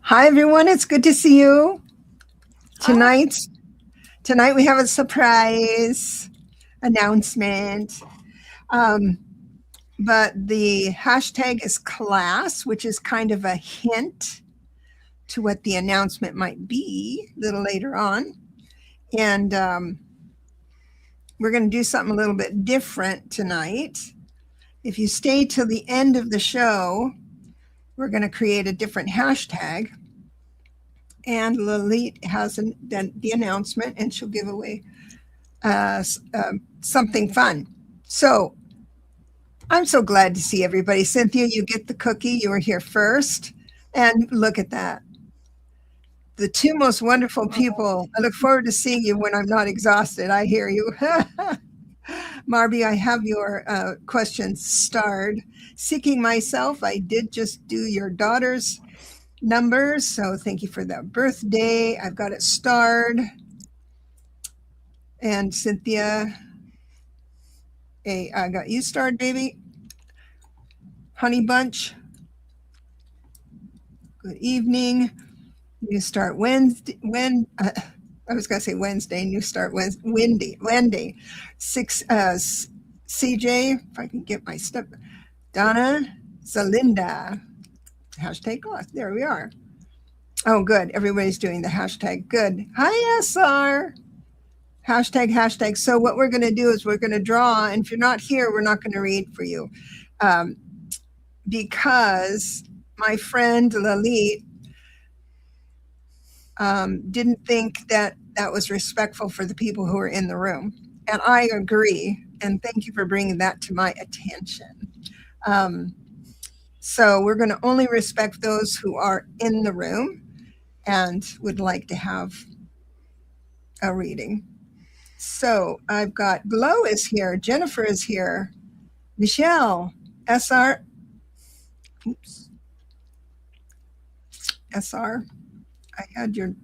Hi, everyone. It's good to see you. Hi. Tonight we have a surprise announcement. Um, but the hashtag is class, which is kind of a hint to what the announcement might be a little later on. And we're going to do something a little bit different tonight. If you stay till the end of the show, we're going to create a different hashtag. And Lalit has the announcement, and she'll give away something fun. So I'm so glad to see everybody. Cynthia, you get the cookie. You were here first. And look at that. The two most wonderful people. I look forward to seeing you when I'm not exhausted. I hear you. Marby, I have your questions starred. Seeking myself, I did just do your daughter's numbers. So thank you for that birthday. I've got it starred. And Cynthia, hey, I got you starred, baby. Honey Bunch, good evening. You start Wednesday. I was going to say Wednesday, and you start Wendy. CJ, if I can get my stuff. Donna, Zalinda. Hashtag class. There we are. Oh, good. Everybody's doing the hashtag. Good. Hi, SR. Hashtag. So what we're going to do is we're going to draw, and if you're not here, we're not going to read for you. Because my friend Lalit didn't think that that was respectful for the people who are in the room. And I agree. And thank you for bringing that to my attention. So we're going to only respect those who are in the room and would like to have a reading. So I've got Glow is here, Jennifer is here, Michelle, SR. Oops. SR. I had your.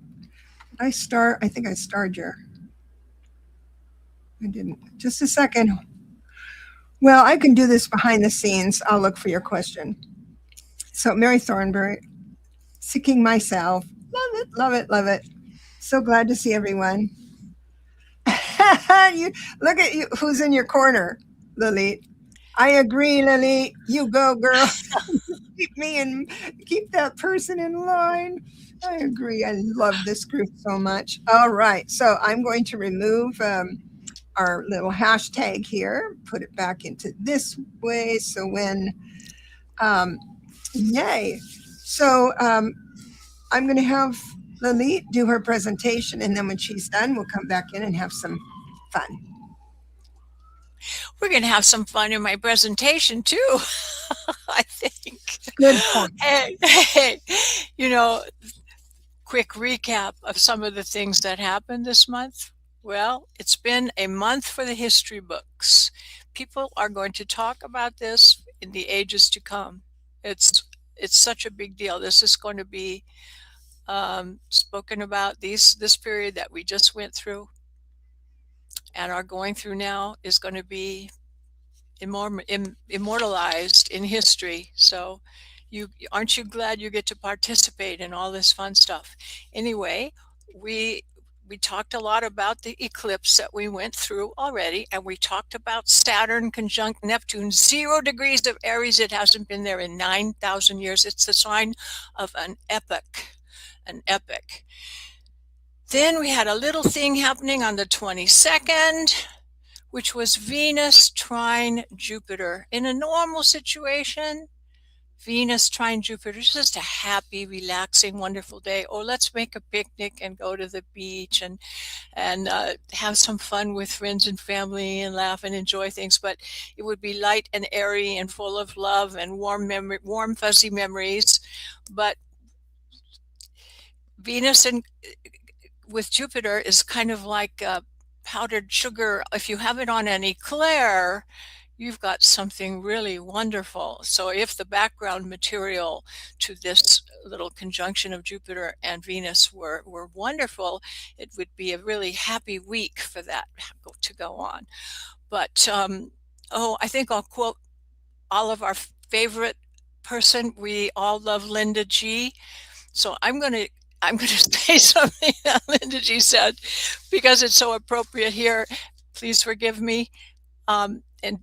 I think I starred your. I didn't. Just a second. Well, I can do this behind the scenes. I'll look for your question. So, Mary Thornberry, seeking myself. Love it. So glad to see everyone. You look at you. Who's in your corner, Lalit? I agree, Lalit. You go, girl. Keep that person in line. I agree. I love this group so much. All right. So I'm going to remove our little hashtag here, put it back into this way. So yay. So I'm going to have Lalit do her presentation. And then when she's done, we'll come back in and have some fun. We're going to have some fun in my presentation too, I think. Good point. Hey, quick recap of some of the things that happened this month. Well, it's been a month for the history books. People are going to talk about this in the ages to come. It's such a big deal. This is going to be spoken about. This period that we just went through and are going through now is going to be immortalized in history. So aren't you glad you get to participate in all this fun stuff? Anyway, we talked a lot about the eclipse that we went through already, and we talked about Saturn conjunct Neptune, 0 degrees of Aries. It hasn't been there in 9,000 years. It's the sign of an epoch. Then we had a little thing happening on the 22nd, which was Venus trine Jupiter. In a normal situation, Venus trine Jupiter is just a happy, relaxing, wonderful day. Oh, let's make a picnic and go to the beach and have some fun with friends and family and laugh and enjoy things. But it would be light and airy and full of love and warm, fuzzy memories. But Venus and with Jupiter is kind of like powdered sugar. If you have it on an eclair, you've got something really wonderful. So if the background material to this little conjunction of Jupiter and Venus were wonderful, it would be a really happy week for that to go on. But I think I'll quote all of our favorite person. We all love Linda G. So I'm gonna say something that Linda G said because it's so appropriate here. Please forgive me. Um, and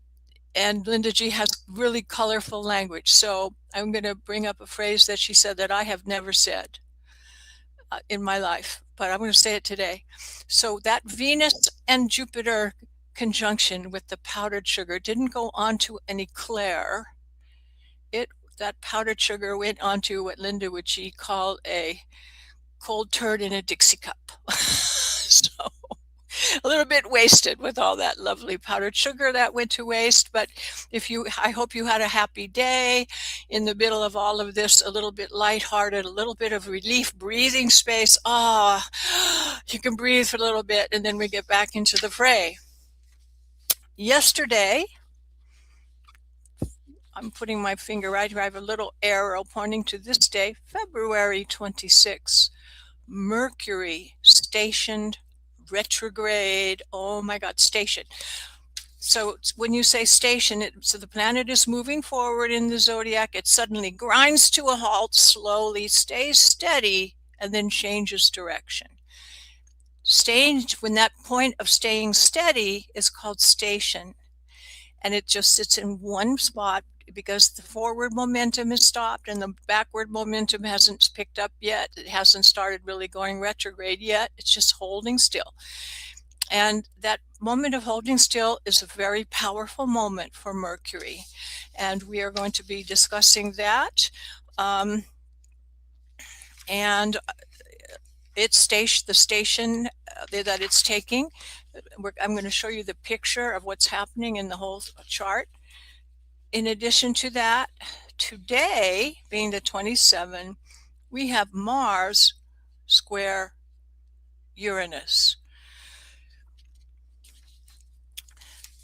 and Linda G has really colorful language. So I'm going to bring up a phrase that she said that I have never said in my life, but I'm going to say it today. So that Venus and Jupiter conjunction with the powdered sugar didn't go onto an eclair. It that powdered sugar went onto what Linda would she call a cold turd in a Dixie cup. So a little bit wasted with all that lovely powdered sugar that went to waste. But I hope you had a happy day in the middle of all of this, a little bit lighthearted, a little bit of relief, breathing space. Ah, oh, you can breathe for a little bit, and then we get back into the fray. Yesterday, I'm putting my finger right here. I have a little arrow pointing to this day, February 26th. Mercury stationed retrograde. Oh my God, station. So when you say station, so the planet is moving forward in the zodiac, it suddenly grinds to a halt, slowly stays steady, and then changes direction. When that point of staying steady is called station, and it just sits in one spot because the forward momentum is stopped and the backward momentum hasn't picked up yet. It hasn't started really going retrograde yet. It's just holding still. And that moment of holding still is a very powerful moment for Mercury. And we are going to be discussing that. And the station that it's taking. I'm going to show you the picture of what's happening in the whole chart. In addition to that, today, being the 27th, we have Mars square Uranus.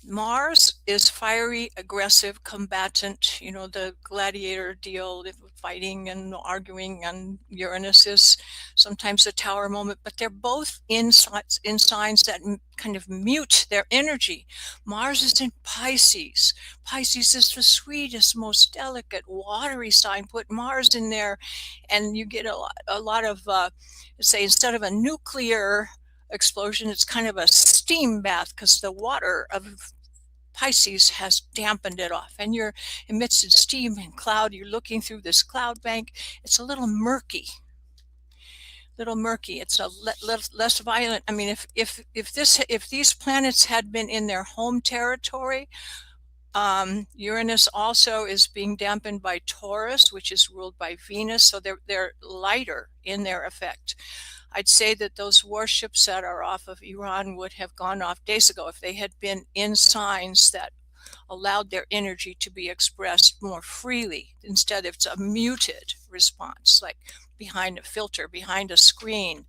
Mars is fiery, aggressive, combatant, the gladiator deal, fighting and arguing, and Uranus is sometimes a tower moment, but they're both in signs that kind of mute their energy. Mars is in Pisces. Pisces is the sweetest, most delicate, watery sign. Put Mars in there and you get a lot of, say, instead of a nuclear explosion, it's kind of a steam bath because the water of Pisces has dampened it off, and you're amidst steam and cloud. You're looking through this cloud bank. It's a little murky. It's a less violent. I mean, if these planets had been in their home territory, Uranus also is being dampened by Taurus, which is ruled by Venus, so they're lighter in their effect. I'd say that those warships that are off of Iran would have gone off days ago if they had been in signs that allowed their energy to be expressed more freely. Instead, it's a muted response, like behind a filter, behind a screen.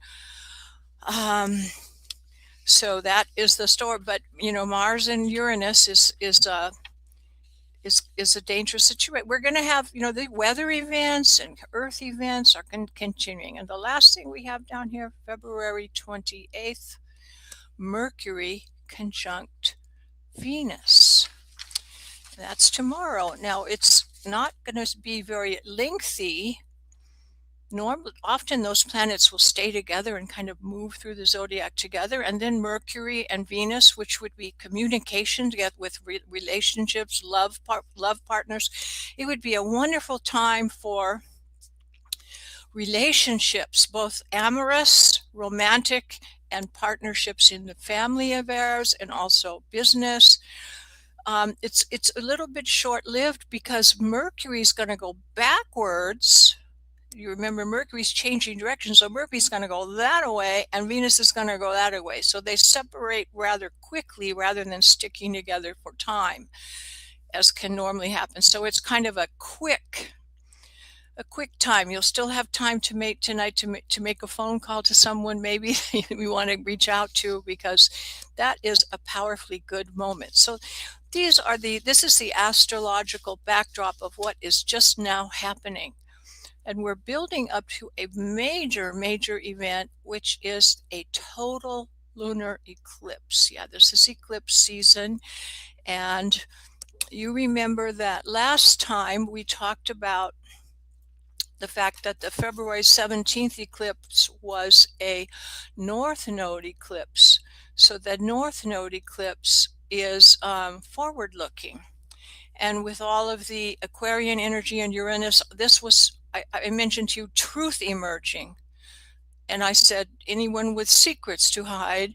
So that is the story. But Mars and Uranus is a dangerous situation. We're going to have, the weather events and earth events are continuing. And the last thing we have down here, February 28th, Mercury conjunct Venus. That's tomorrow. Now, it's not going to be very lengthy. Often those planets will stay together and kind of move through the zodiac together. And then Mercury and Venus, which would be communication together with relationships, love partners. It would be a wonderful time for relationships, both amorous, romantic, and partnerships in the family affairs and also business. It's a little bit short-lived because Mercury is going to go backwards. You remember Mercury's changing direction, so Mercury's going to go that way and Venus is going to go that way. So they separate rather quickly rather than sticking together for time, as can normally happen. So it's kind of a quick time. You'll still have time to make tonight to make a phone call to someone maybe we want to reach out to, because that is a powerfully good moment. So this is the astrological backdrop of what is just now happening. And we're building up to a major event, which is a total lunar eclipse. Yeah, this is eclipse season. And you remember that last time we talked about the fact that the February 17th eclipse was a North Node eclipse. So the North Node eclipse is forward looking. And with all of the Aquarian energy and Uranus, this was, I mentioned to you, truth emerging. And I said, anyone with secrets to hide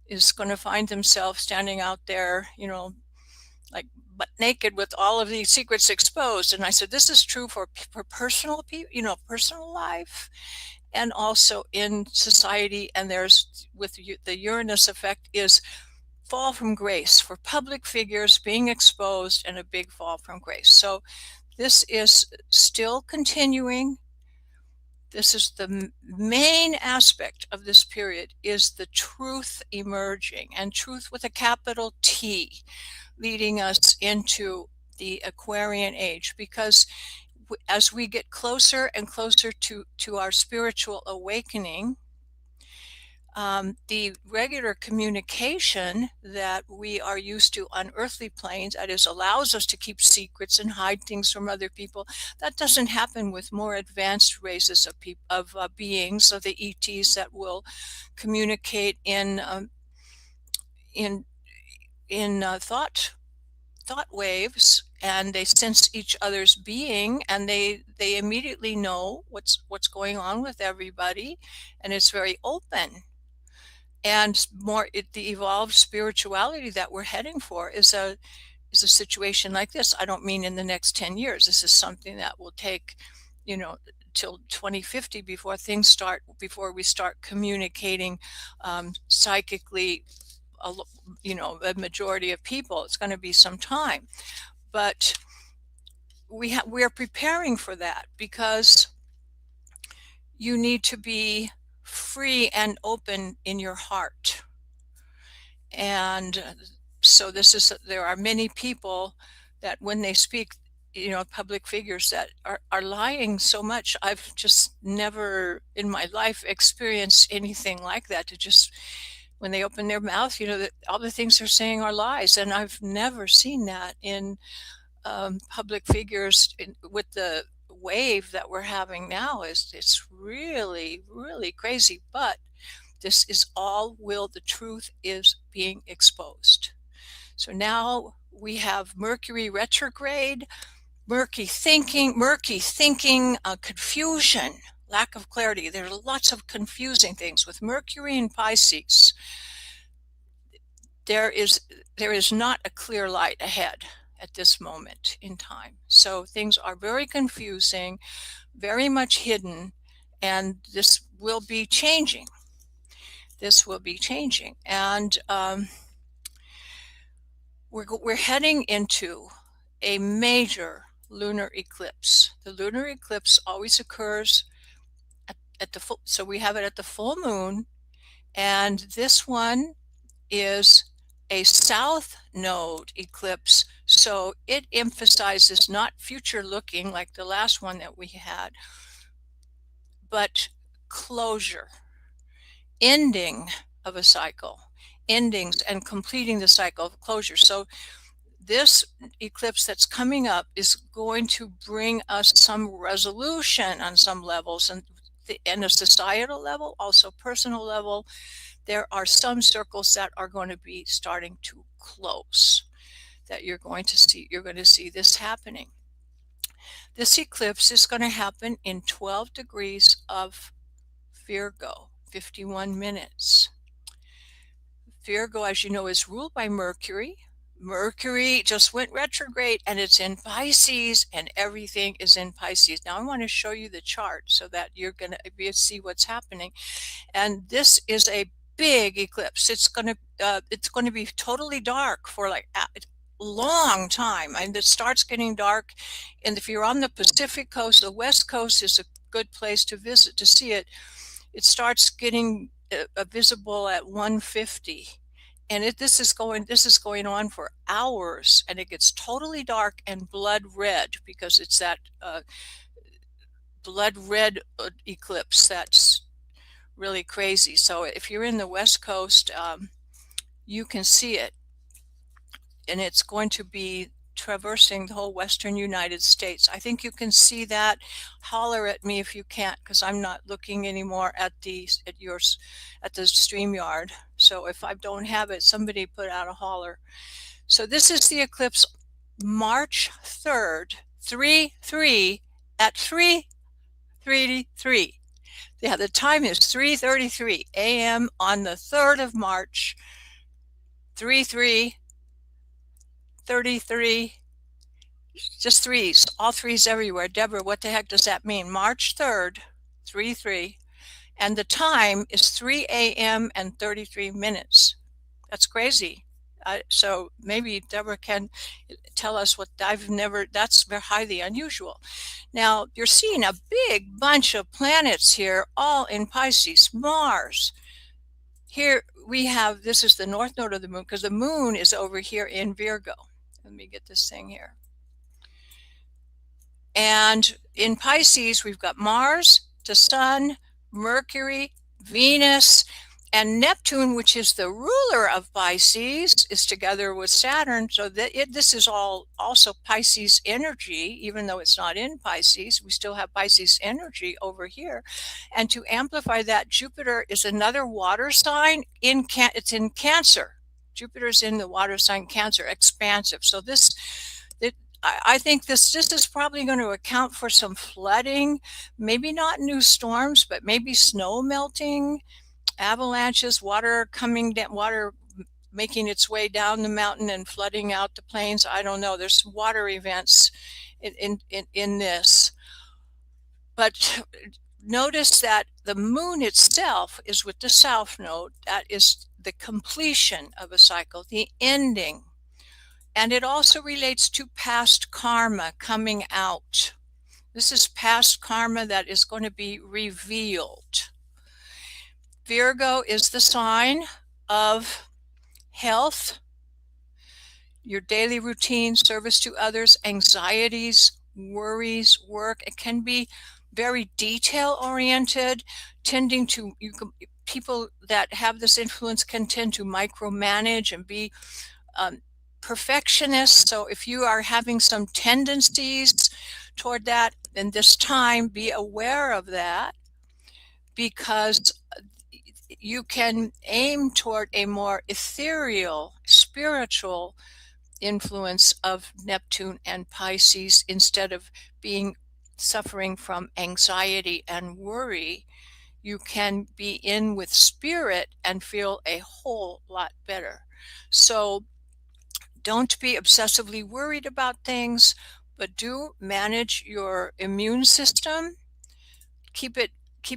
is going to find themselves standing out there, like butt naked with all of these secrets exposed. And I said, this is true for personal people, personal life, and also in society. And there's, with the Uranus effect, is fall from grace for public figures being exposed, and a big fall from grace. So this is still continuing. This is the main aspect of this period, is the truth emerging, and truth with a capital T, leading us into the Aquarian age. Because as we get closer and closer to our spiritual awakening, the regular communication that we are used to on earthly planes, that is, allows us to keep secrets and hide things from other people, that doesn't happen with more advanced races of beings, of the ETs, that will communicate in thought waves, and they sense each other's being, and they immediately know what's going on with everybody, and it's very open. And the evolved spirituality that we're heading for is a situation like this. I don't mean in the next 10 years. This is something that will take, till 2050 before we start communicating psychically. A majority of people. It's going to be some time, but we're preparing for that, because you need to be free and open in your heart. And so there are many people that when they speak, public figures, that are lying so much. I've just never in my life experienced anything like that, to just, when they open their mouth, that all the things they're saying are lies. And I've never seen that in public figures. With the wave that we're having now, it's really, really crazy. But this is all the truth is being exposed. So now we have Mercury retrograde, murky thinking, confusion, lack of clarity. There are lots of confusing things with Mercury in Pisces. There is not a clear light ahead at this moment in time. So things are very confusing, very much hidden, and this will be changing. And we're heading into a major lunar eclipse. The lunar eclipse always occurs at the full, so we have it at the full moon, and this one is a south node eclipse, so it emphasizes not future looking like the last one that we had, but closure, ending of a cycle, endings and completing the cycle of closure. So this eclipse that's coming up is going to bring us some resolution on some levels, and in a societal level, also personal level. There are some circles that are going to be starting to close, that you're going to see this happening. This eclipse is going to happen in 12 degrees of Virgo, 51 minutes. Virgo, as you know, is ruled by Mercury. Mercury just went retrograde, and it's in Pisces, and everything is in Pisces. Now I want to show you the chart so that you're going to be able to see what's happening. And this is a big eclipse. It's going to be totally dark for like a long time, and it starts getting dark. And if you're on the Pacific coast, the West Coast is a good place to visit to see it. It starts getting visible at 1:50, and this is going on for hours, and it gets totally dark and blood red, because it's that blood red eclipse that's really crazy. So if you're in the West Coast, you can see it, and it's going to be traversing the whole western United States. I think you can see that. Holler at me if you can't, because I'm not looking anymore at the StreamYard. So if I don't have it, somebody put out a holler. So this is the eclipse March 3rd, 3-3 at 3:33. Yeah, the time is 3:33 a.m. on the 3rd of March, 3:33, just threes, all threes everywhere. Deborah, what the heck does that mean? March 3rd, 3-3, and the time is 3 a.m. and 33 minutes. That's crazy. So maybe Deborah can tell us what that's very highly unusual. Now, you're seeing a big bunch of planets here, all in Pisces. Mars. Here we have, this is the north node of the moon, because the moon is over here in Virgo. Let me get this thing here. And in Pisces, we've got Mars, the Sun, Mercury, Venus, and Neptune, which is the ruler of Pisces, is together with Saturn. So this is all also Pisces energy, even though it's not in Pisces. We still have Pisces energy over here. And to amplify that, Jupiter is another water sign. It's in Cancer. Jupiter's in the water sign Cancer, expansive. So I think this is probably going to account for some flooding, maybe not new storms, but maybe snow melting, avalanches, water coming down, water making its way down the mountain and flooding out the plains. I don't know. There's water events in this. But notice that the moon itself is with the south node. That is the completion of a cycle, the ending. And it also relates to past karma coming out. This is past karma that is going to be revealed. Virgo is the sign of health, your daily routine, service to others, anxieties, worries, work. It can be very detail-oriented, people that have this influence can tend to micromanage and be perfectionists. So if you are having some tendencies toward that in this time, be aware of that, because you can aim toward a more ethereal, spiritual influence of Neptune and Pisces instead of suffering from anxiety and worry. You can be in with spirit and feel a whole lot better. So don't be obsessively worried about things, but do manage your immune system. Keep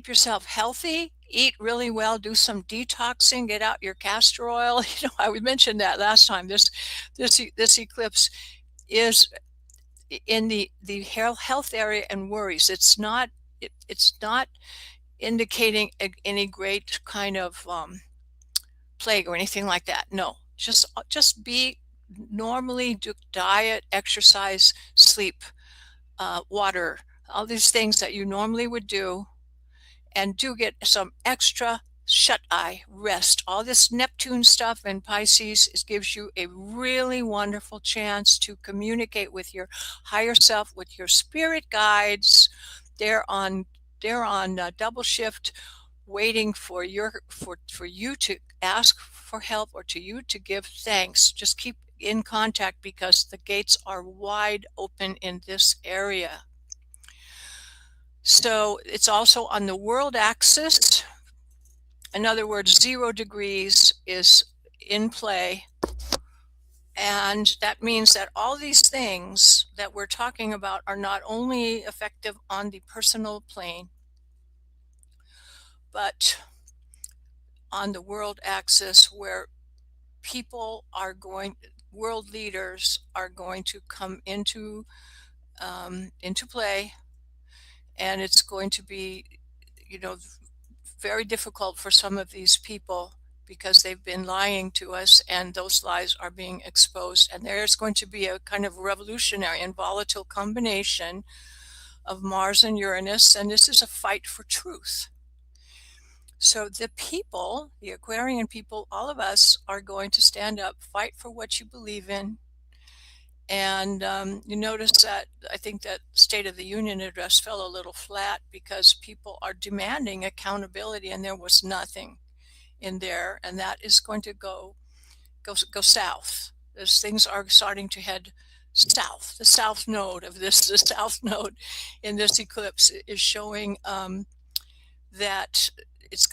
yourself healthy, eat really well, do some detoxing, get out your castor oil. I mentioned that last time. This eclipse is in the health area and worries. It's not indicating any great kind of plague or anything like that. No, just be normally, do diet, exercise, sleep, water, all these things that you normally would do, and do get some extra shut-eye rest. All this Neptune stuff in Pisces gives you a really wonderful chance to communicate with your higher self, with your spirit guides. They're on double shift, waiting for you to ask for help or to you to give thanks. Just keep in contact, because the gates are wide open in this area. So it's also on the world axis. In other words, 0 degrees is in play. And that means that all these things that we're talking about are not only effective on the personal plane, but on the world axis, where world leaders are going to come into play, and it's going to be, very difficult for some of these people, because they've been lying to us, and those lies are being exposed. And there's going to be a kind of revolutionary and volatile combination of Mars and Uranus, and this is a fight for truth. So the people, the Aquarian people, all of us are going to stand up, fight for what you believe in, And you notice that I think that State of the Union address fell a little flat because people are demanding accountability, and there was nothing in there, and that is going to go south. As things are starting to head south, the south node of this, the south node in this eclipse is showing that it's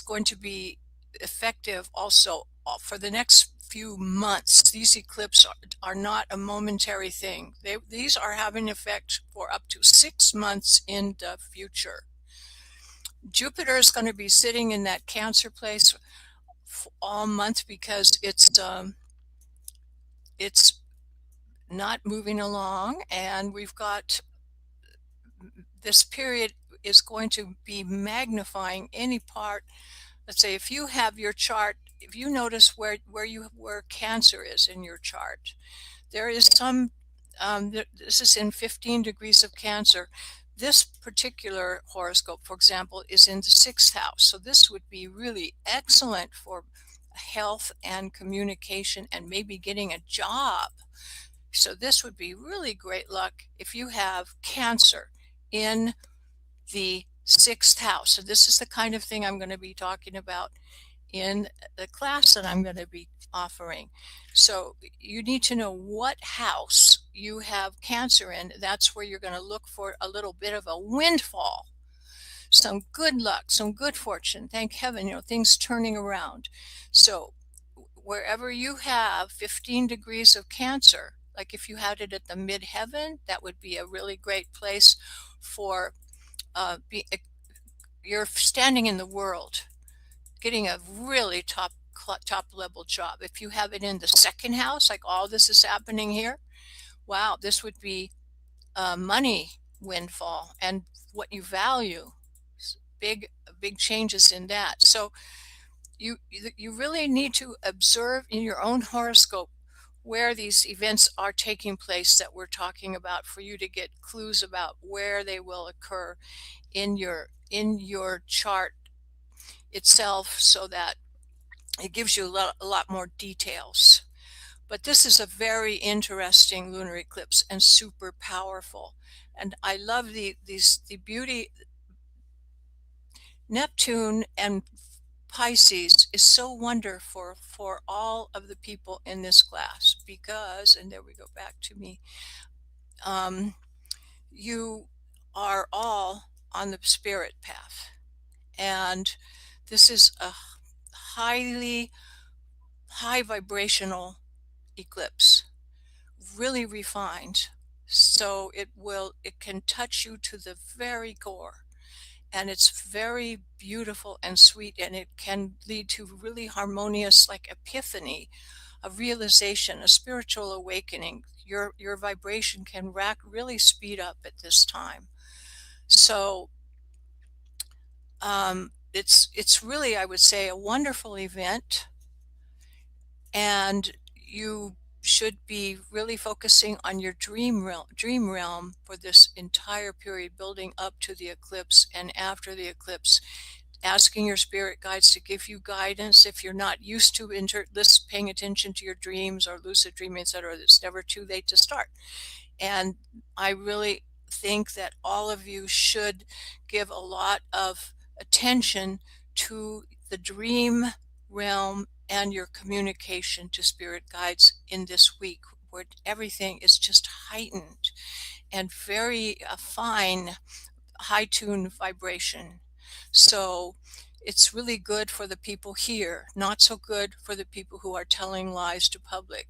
going to be effective also for the next few months. These eclipses are not a momentary thing. These are having effect for up to 6 months in the future. Jupiter is going to be sitting in that Cancer place all month because it's not moving along, and we've got this period is going to be magnifying any part. Let's say if you have your chart, if you notice where Cancer is in your chart, there is some this is in 15 degrees of Cancer. This particular horoscope, for example, is in the 6th house, so this would be really excellent for health and communication and maybe getting a job. So this would be really great luck if you have Cancer in the 6th house. So this is the kind of thing I'm going to be talking about in the class that I'm going to be offering. So you need to know what house you have Cancer in. That's where you're going to look for a little bit of a windfall, some good luck, some good fortune. Thank heaven, things turning around. So wherever you have 15 degrees of Cancer, like if you had it at the midheaven, that would be a really great place for you're standing in the world, getting a really top level job. If you have it in the 2nd house, like all this is happening here, wow, this would be a money windfall and what you value. Big changes in that. So you really need to observe in your own horoscope where these events are taking place that we're talking about, for you to get clues about where they will occur in your chart itself, so that it gives you a lot more details. But this is a very interesting lunar eclipse and super powerful. And I love the beauty. Neptune and Pisces is so wonderful for all of the people in this class because, and there we go back to me, you are all on the spirit path. And this is a high vibrational eclipse, really refined. So it can touch you to the very core. And it's very beautiful and sweet, and it can lead to really harmonious, like epiphany, a realization, a spiritual awakening. Your vibration can really speed up at this time. So it's really, I would say, a wonderful event, and you should be really focusing on your dream realm for this entire period, building up to the eclipse and after the eclipse, asking your spirit guides to give you guidance. If you're not used to paying attention to your dreams or lucid dreaming, etc., it's never too late to start. And I really think that all of you should give a lot of attention to the dream realm and your communication to spirit guides in this week, where everything is just heightened and very fine, high tune vibration. So it's really good for the people here, not so good for the people who are telling lies to public.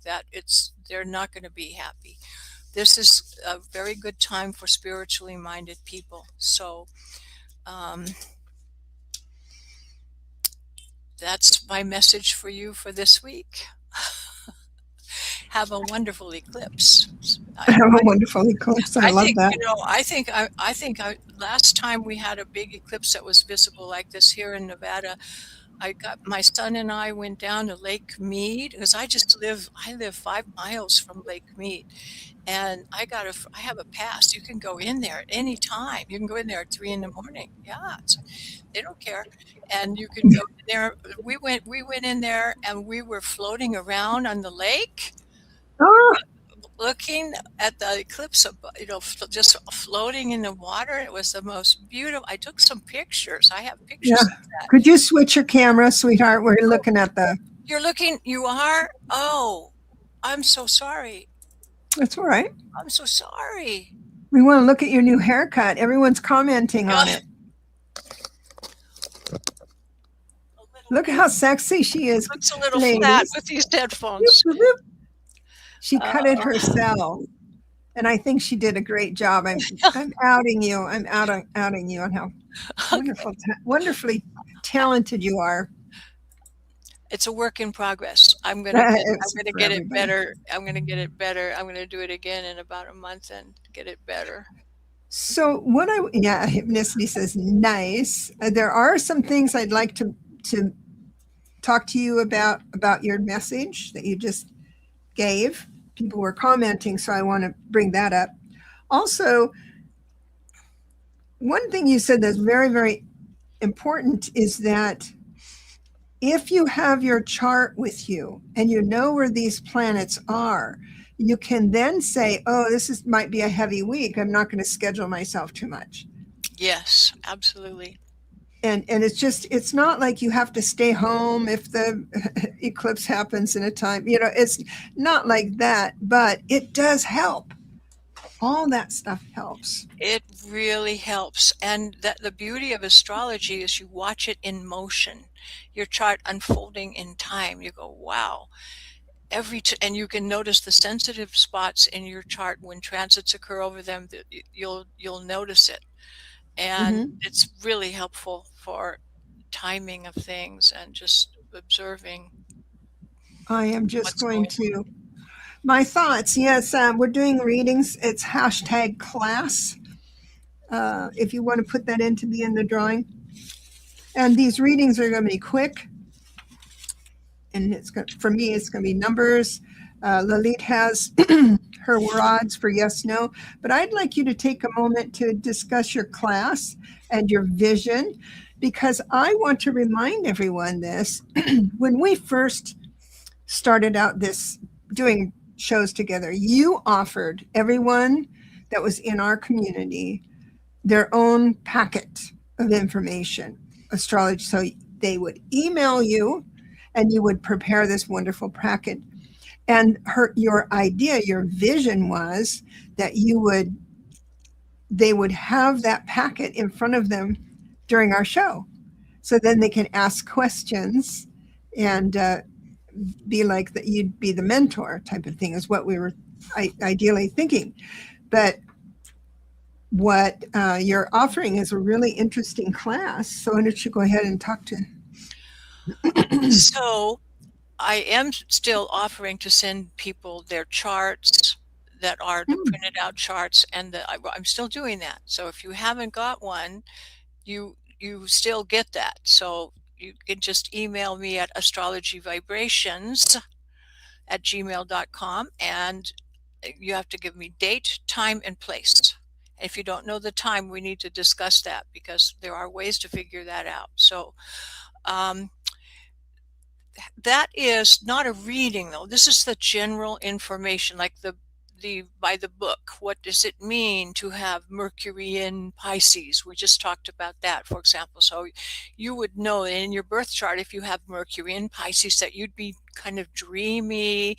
They're not going to be happy. This is a very good time for spiritually minded people. So that's my message for you for this week. Have a wonderful eclipse. Have a wonderful eclipse. I love think, that. I think last time we had a big eclipse that was visible like this here in Nevada, my son and I went down to Lake Mead, because I live 5 miles from Lake Mead, and I have a pass. You can go in there at any time. You can go in there at 3 in the morning. Yeah, they don't care. And you can go in there. We went in there and we were floating around on the lake. Oh, looking at the eclipse, just floating in the water. It was the most beautiful. I took some pictures. I have Yeah. pictures of that. Could you switch your camera, sweetheart? We're Oh, looking at the. you're looking. You are. Oh, I'm so sorry. That's all right. I'm so sorry. We want to look at your new haircut. Everyone's commenting on Yeah, it. a little Look at how sexy she is, looks a little flat ladies. with these Whoop, headphones. whoop, whoop. She cut it Uh, herself, and I think she did a great job. I'm outing you. Outing you on how okay. wonderfully talented you are. It's a work in progress. I'm It's gonna for get it everybody. better. I'm gonna get it better. I'm gonna do it again in about a month and get it better. So what I yeah, Hypnicity says nice. There are some things I'd like to talk to you about your message that you just gave. People were commenting, so I want to bring that up. Also, one thing you said that's very, very important is that if you have your chart with you and you know where these planets are, you can then say, oh, might be a heavy week. I'm not going to schedule myself too much. Yes, absolutely. And it's not like you have to stay home if the eclipse happens in a time, it's not like that, but it does help. All that stuff helps. It really helps. And that the beauty of astrology is you watch it in motion, your chart unfolding in time. You go, wow. And you can notice the sensitive spots in your chart when transits occur over them. You'll notice it, and Hmm. it's really helpful for timing of things and just observing I am just what's going going on. to my thoughts. Yes, we're doing readings. It's hashtag class. If you want to put that in to be in the drawing, and these readings are going to be quick. And for me, it's going to be numbers. Lalit has her rods for yes, no. But I'd like you to take a moment to discuss your class and your vision, because I want to remind everyone this. When we first started out this doing shows together, you offered everyone that was in our community their own packet of information, astrology. So they would email you and you would prepare this wonderful packet. And your idea, your vision was that they would have that packet in front of them during our show. So then they can ask questions and be like that. You'd be the mentor type of thing is what we were ideally thinking. But what you're offering is a really interesting class. So why don't you go ahead and talk to? So I am still offering to send people their charts that are the Hmm. printed out charts, and I'm still doing that. So if you haven't got one, you still get that. So you can just email me at astrologyvibrations@gmail.com, and you have to give me date, time, and place. If you don't know the time, we need to discuss that because there are ways to figure that out. So um, that is not a reading, though. This is the general information, like the by the book. What does it mean to have Mercury in Pisces? We just talked about that, for example. So you would know in your birth chart, if you have Mercury in Pisces, that you'd be kind of dreamy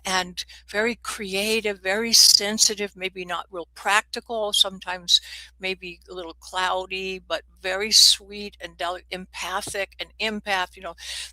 and very creative, very sensitive, maybe not real practical, sometimes maybe a little cloudy, but very sweet and empathic and empath.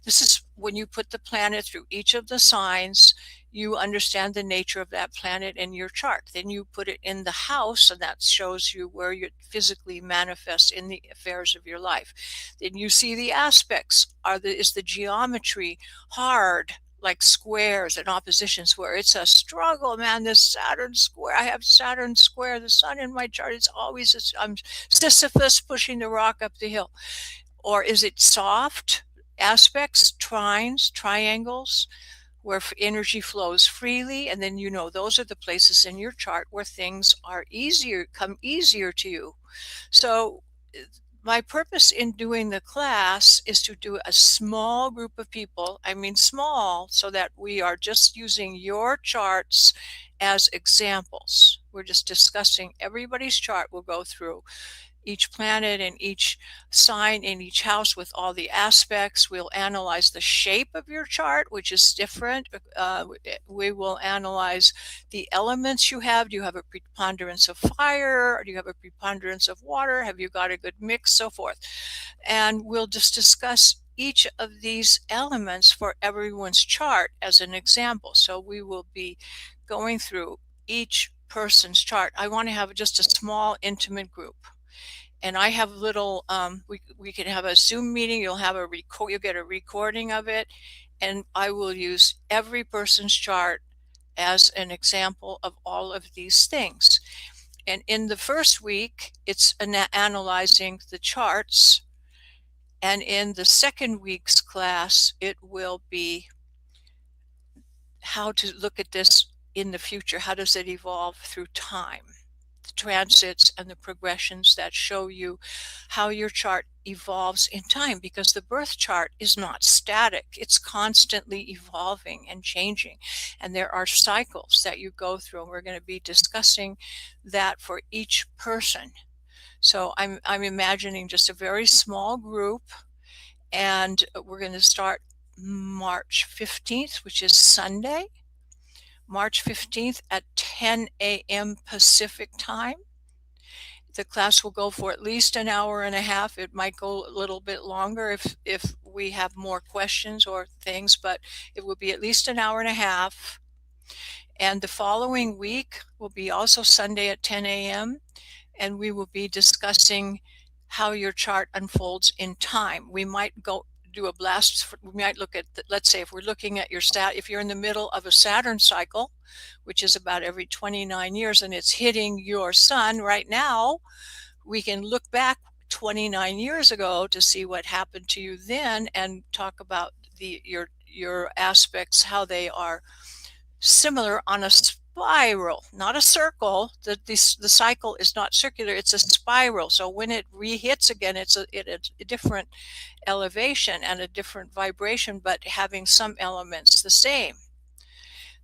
This is when you put the planet through each of the signs, you understand the nature of that planet in your chart. Then you put it in the house, and that shows you where you physically manifest in the affairs of your life. Then you see the aspects. Is the geometry hard, like squares and oppositions, where it's a struggle, man? This Saturn square, I have Saturn square, the sun in my chart, it's always, I'm Sisyphus pushing the rock up the hill. Or is it soft aspects, trines, triangles, where energy flows freely? And then those are the places in your chart where things come easier to you. So my purpose in doing the class is to do a small group of people. I mean small, so that we are just using your charts as examples. We're just discussing everybody's chart. We'll go through each planet and each sign in each house with all the aspects. We'll analyze the shape of your chart, which is different. We will analyze the elements you have. Do you have a preponderance of fire? Or do you have a preponderance of water? Have you got a good mix? So forth. And we'll just discuss each of these elements for everyone's chart as an example. So we will be going through each person's chart. I want to have just a small, intimate group. And I have little, we can have a Zoom meeting. You'll get a recording of it, and I will use every person's chart as an example of all of these things. And in the first week, it's analyzing the charts. And in the second week's class, it will be how to look at this in the future. How does it evolve through time? The transits and the progressions that show you how your chart evolves in time, because the birth chart is not static. It's constantly evolving and changing. And there are cycles that you go through, and we're going to be discussing that for each person. So I'm imagining just a very small group, and we're going to start March 15th, which is Sunday. March 15th at 10 a.m. Pacific time. The class will go for at least an hour and a half. It might go a little bit longer if we have more questions or things, but it will be at least an hour and a half. And the following week will be also Sunday at 10 a.m. And we will be discussing how your chart unfolds in time. We might do a blast. We might look at, let's say if we're looking at if you're in the middle of a Saturn cycle, which is about every 29 years, and it's hitting your sun right now, we can look back 29 years ago to see what happened to you then and talk about your aspects, how they are similar on a spiral, not a circle. The cycle is not circular, it's a spiral. So when it re-hits again, it's a different elevation and a different vibration, but having some elements the same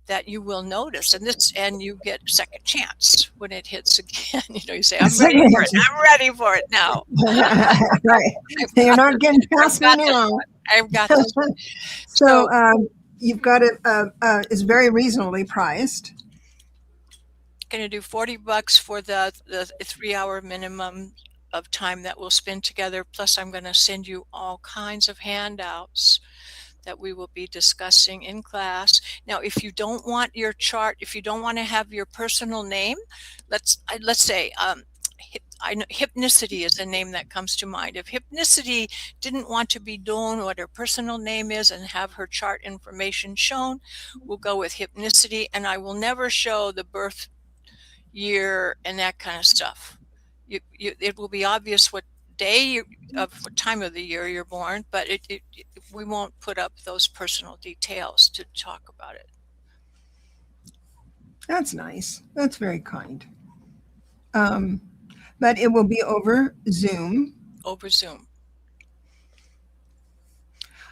that you will notice. And you get a second chance when it hits again. You say, I'm ready for it. I'm ready for it now. Right. You're not getting past me now. I've got this. So you've got it, it's very reasonably priced. Going to do $40 for the 3-hour minimum of time that we'll spend together. Plus, I'm going to send you all kinds of handouts that we will be discussing in class. Now, if you don't want your chart, if you don't want to have your personal name, let's say, I know Hypnicity is a name that comes to mind. If Hypnicity didn't want to be known what her personal name is and have her chart information shown, we'll go with Hypnicity, and I will never show the birth year and that kind of stuff. It will be obvious what day what time of the year you're born, but we won't put up those personal details to talk about it. That's nice. That's very kind. But it will be over Zoom. Over Zoom.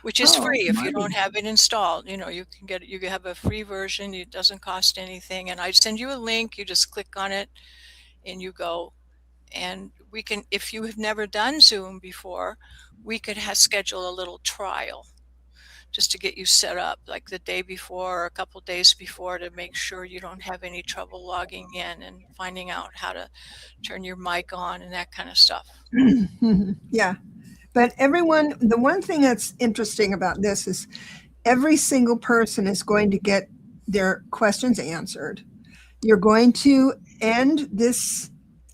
Which is free if you don't have it installed. You can get it. You can have a free version. It doesn't cost anything. And I send you a link. You just click on it and you go. And we can, if you have never done Zoom before, we could schedule a little trial just to get you set up like the day before or a couple days before to make sure you don't have any trouble logging in and finding out how to turn your mic on and that kind of stuff. Yeah. But everyone, the one thing that's interesting about this is every single person is going to get their questions answered. You're going to end this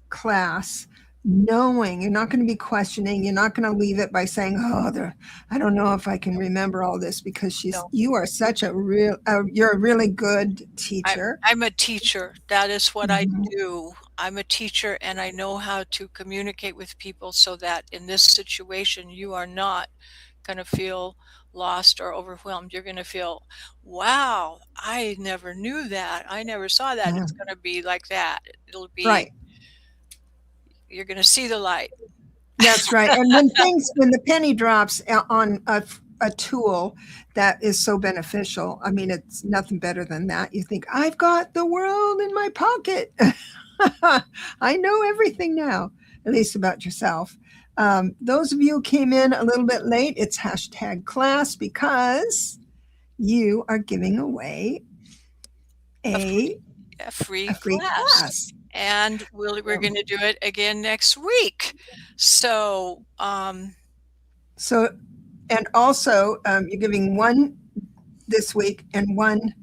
class knowing you're not going to be questioning. You're not going to leave it by saying, I don't know if I can remember all this, because you are such you're a really good teacher. I'm a teacher. That is what I do. I'm a teacher, and I know how to communicate with people so that in this situation, you are not going to feel lost or overwhelmed. You're going to feel, wow, I never knew that. I never saw that. It's going to be like that. It'll be right. You're going to see the light. That's right. And when the penny drops on a tool that is so beneficial. I mean, it's nothing better than that. You think, I've got the world in my pocket. I know everything now, at least about yourself. Those of you who came in a little bit late, it's hashtag class because you are giving away a free free class. And we're going to do it again next week. So, and also you're giving one this week and one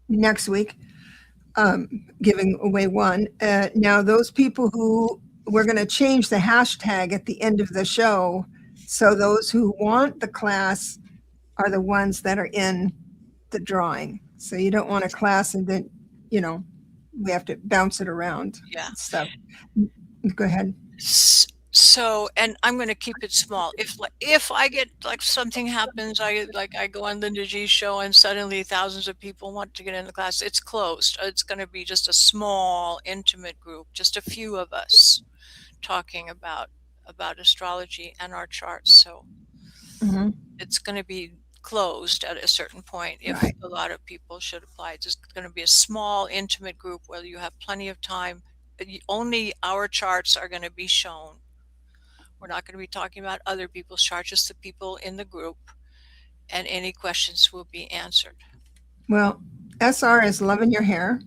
next week, giving away one. Now, those people who we're going to change the hashtag at the end of the show. So those who want the class are the ones that are in the drawing. So you don't want a class and then, we have to bounce it around. Yeah. Stuff. Go ahead. So, and I'm going to keep it small. If I get something happens, I go on Linda G's show and suddenly thousands of people want to get in the class, it's closed. It's going to be just a small, intimate group, just a few of us talking about astrology and our charts. So it's going to be closed at a certain point if a lot of people should apply. It's just going to be a small, intimate group where you have plenty of time. Only our charts are going to be shown. We're not going to be talking about other people's charts, just the people in the group, and any questions will be answered. Well, SR is loving your hair.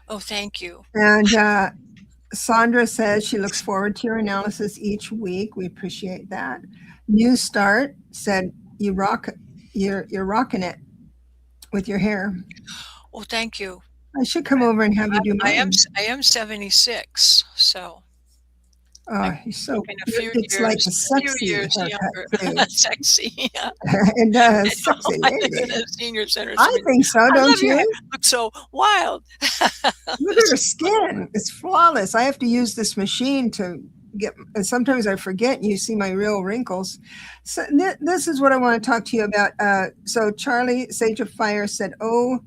Oh, thank you. And Sandra says she looks forward to your analysis each week. We appreciate that. New Start said you're rocking it with your hair. Oh, thank you. I should come over and have you do mine. I am 76, so. Oh, so it's like a sexy haircut too. Sexy, yeah. It does, sexy lady. Senior center. I think so, don't you? Look so wild. Look at her skin; it's flawless. I have to use this machine to get. Sometimes I forget, and you see my real wrinkles. So this is what I want to talk to you about. So Charlie Sage of Fire said, "Oh,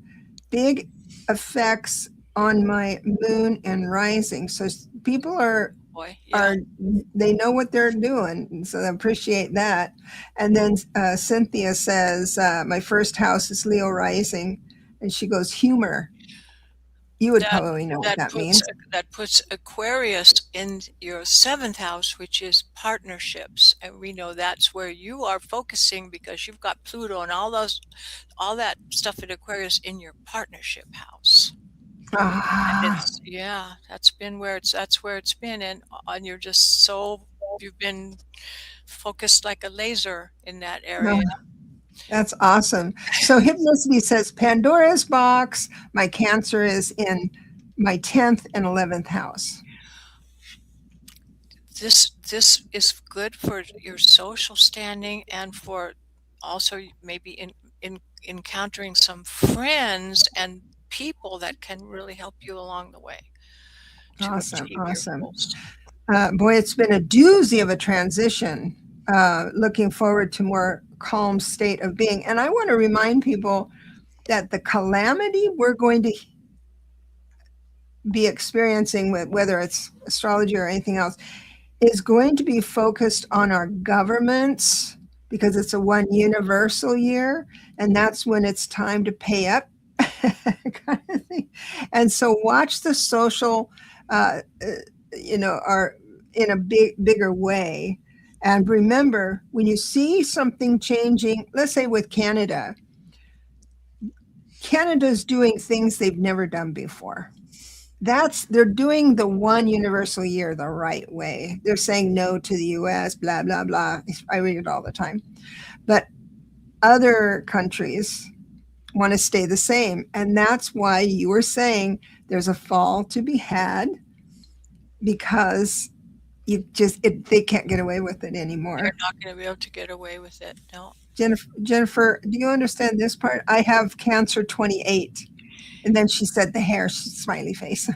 big effects on my moon and rising." So people are they know what they're doing, so I appreciate that. And then Cynthia says my first house is Leo rising, and she goes, humor. You would probably know what that means. That puts Aquarius in your 7th house, which is partnerships, and we know that's where you are focusing because you've got Pluto and all that stuff in Aquarius in your partnership house. That's where it's been, and you're just you've been focused like a laser in that area. That's awesome. So Hypnosity says Pandora's box. My Cancer is in my 10th and 11th house. This is good for your social standing and for also maybe in encountering some friends and people that can really help you along the way. Awesome. Boy, it's been a doozy of a transition. Looking forward to more calm state of being. And I want to remind people that the calamity we're going to be experiencing, with whether it's astrology or anything else, is going to be focused on our governments because it's a one universal year, and that's when it's time to pay up. Kind of thing. And so watch the social, are in a bigger way. And remember, when you see something changing, let's say with Canada's doing things they've never done before. They're doing the one universal year the right way. They're saying no to the US, blah, blah, blah. I read it all the time. But other countries want to stay the same. And that's why you were saying there's a fall to be had because they can't get away with it anymore. They're not going to be able to get away with it. No. Jennifer, do you understand this part? I have Cancer 28. And then she said the hair, smiley face.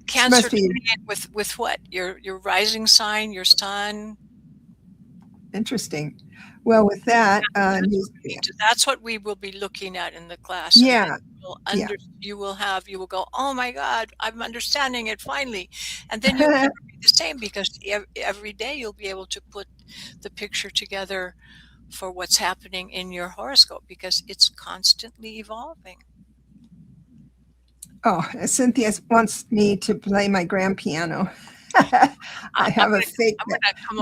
Cancer 28 with what? Your rising sign, your sun? Interesting. Well, with that, that's what we will be looking at in the class. And yeah, you will go, oh my God, I'm understanding it finally. And then you'll never be the same, because every day you'll be able to put the picture together for what's happening in your horoscope, because it's constantly evolving. Oh, Cynthia wants me to play my grand piano. I have a fake.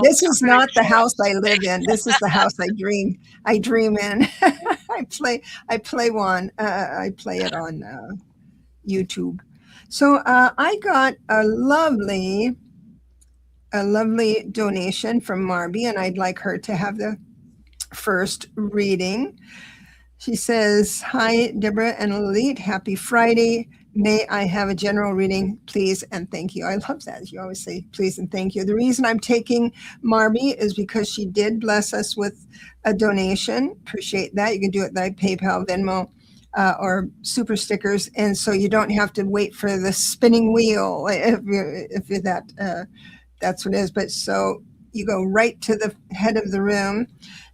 This is not the house I live in. This is the house I dream. I dream in. I play one. I play it on YouTube. So I got a lovely donation from Marby, and I'd like her to have the first reading. She says, "Hi, Debra and Lalit. Happy Friday. May I have a general reading, please, and thank you." I love that. You always say please and thank you. The reason I'm taking Marby is because she did bless us with a donation. Appreciate that. You can do it by PayPal, Venmo, or super stickers. And so you don't have to wait for the spinning wheel if you're that, that's what it is. But so you go right to the head of the room.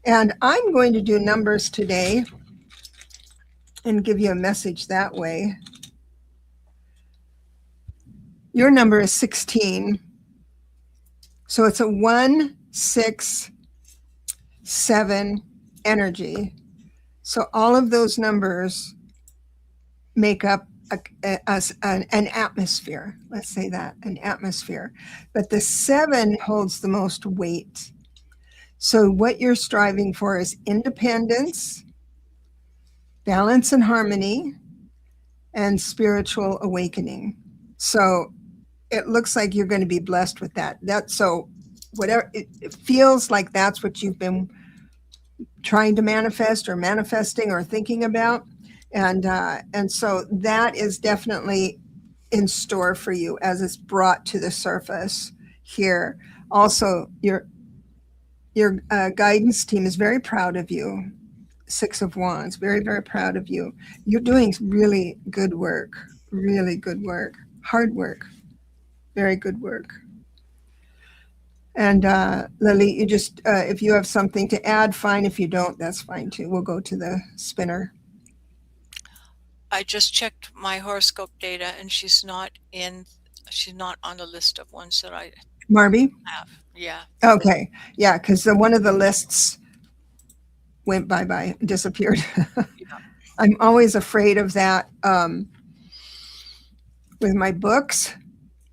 And I'm going to do numbers today and give you a message that way. Your number is 16. So it's a 1, 6, 7 energy. So all of those numbers make up an atmosphere. Let's say that, an atmosphere. But the 7 holds the most weight. So what you're striving for is independence, balance and harmony, and spiritual awakening. So it looks like you're going to be blessed with that. So whatever it feels like, that's what you've been trying to manifest or manifesting or thinking about. And so that is definitely in store for you as it's brought to the surface here. Also, your guidance team is very proud of you. 6 of Wands, very, very proud of you. You're doing really good work, hard work, very good work. And Lily, you just, if you have something to add, fine. If you don't, that's fine too. We'll go to the spinner. I just checked my horoscope data, and she's not on the list of ones that I Marby? have. Yeah. Okay. Yeah, because one of the lists went bye-bye, disappeared. Yeah. I'm always afraid of that with my books.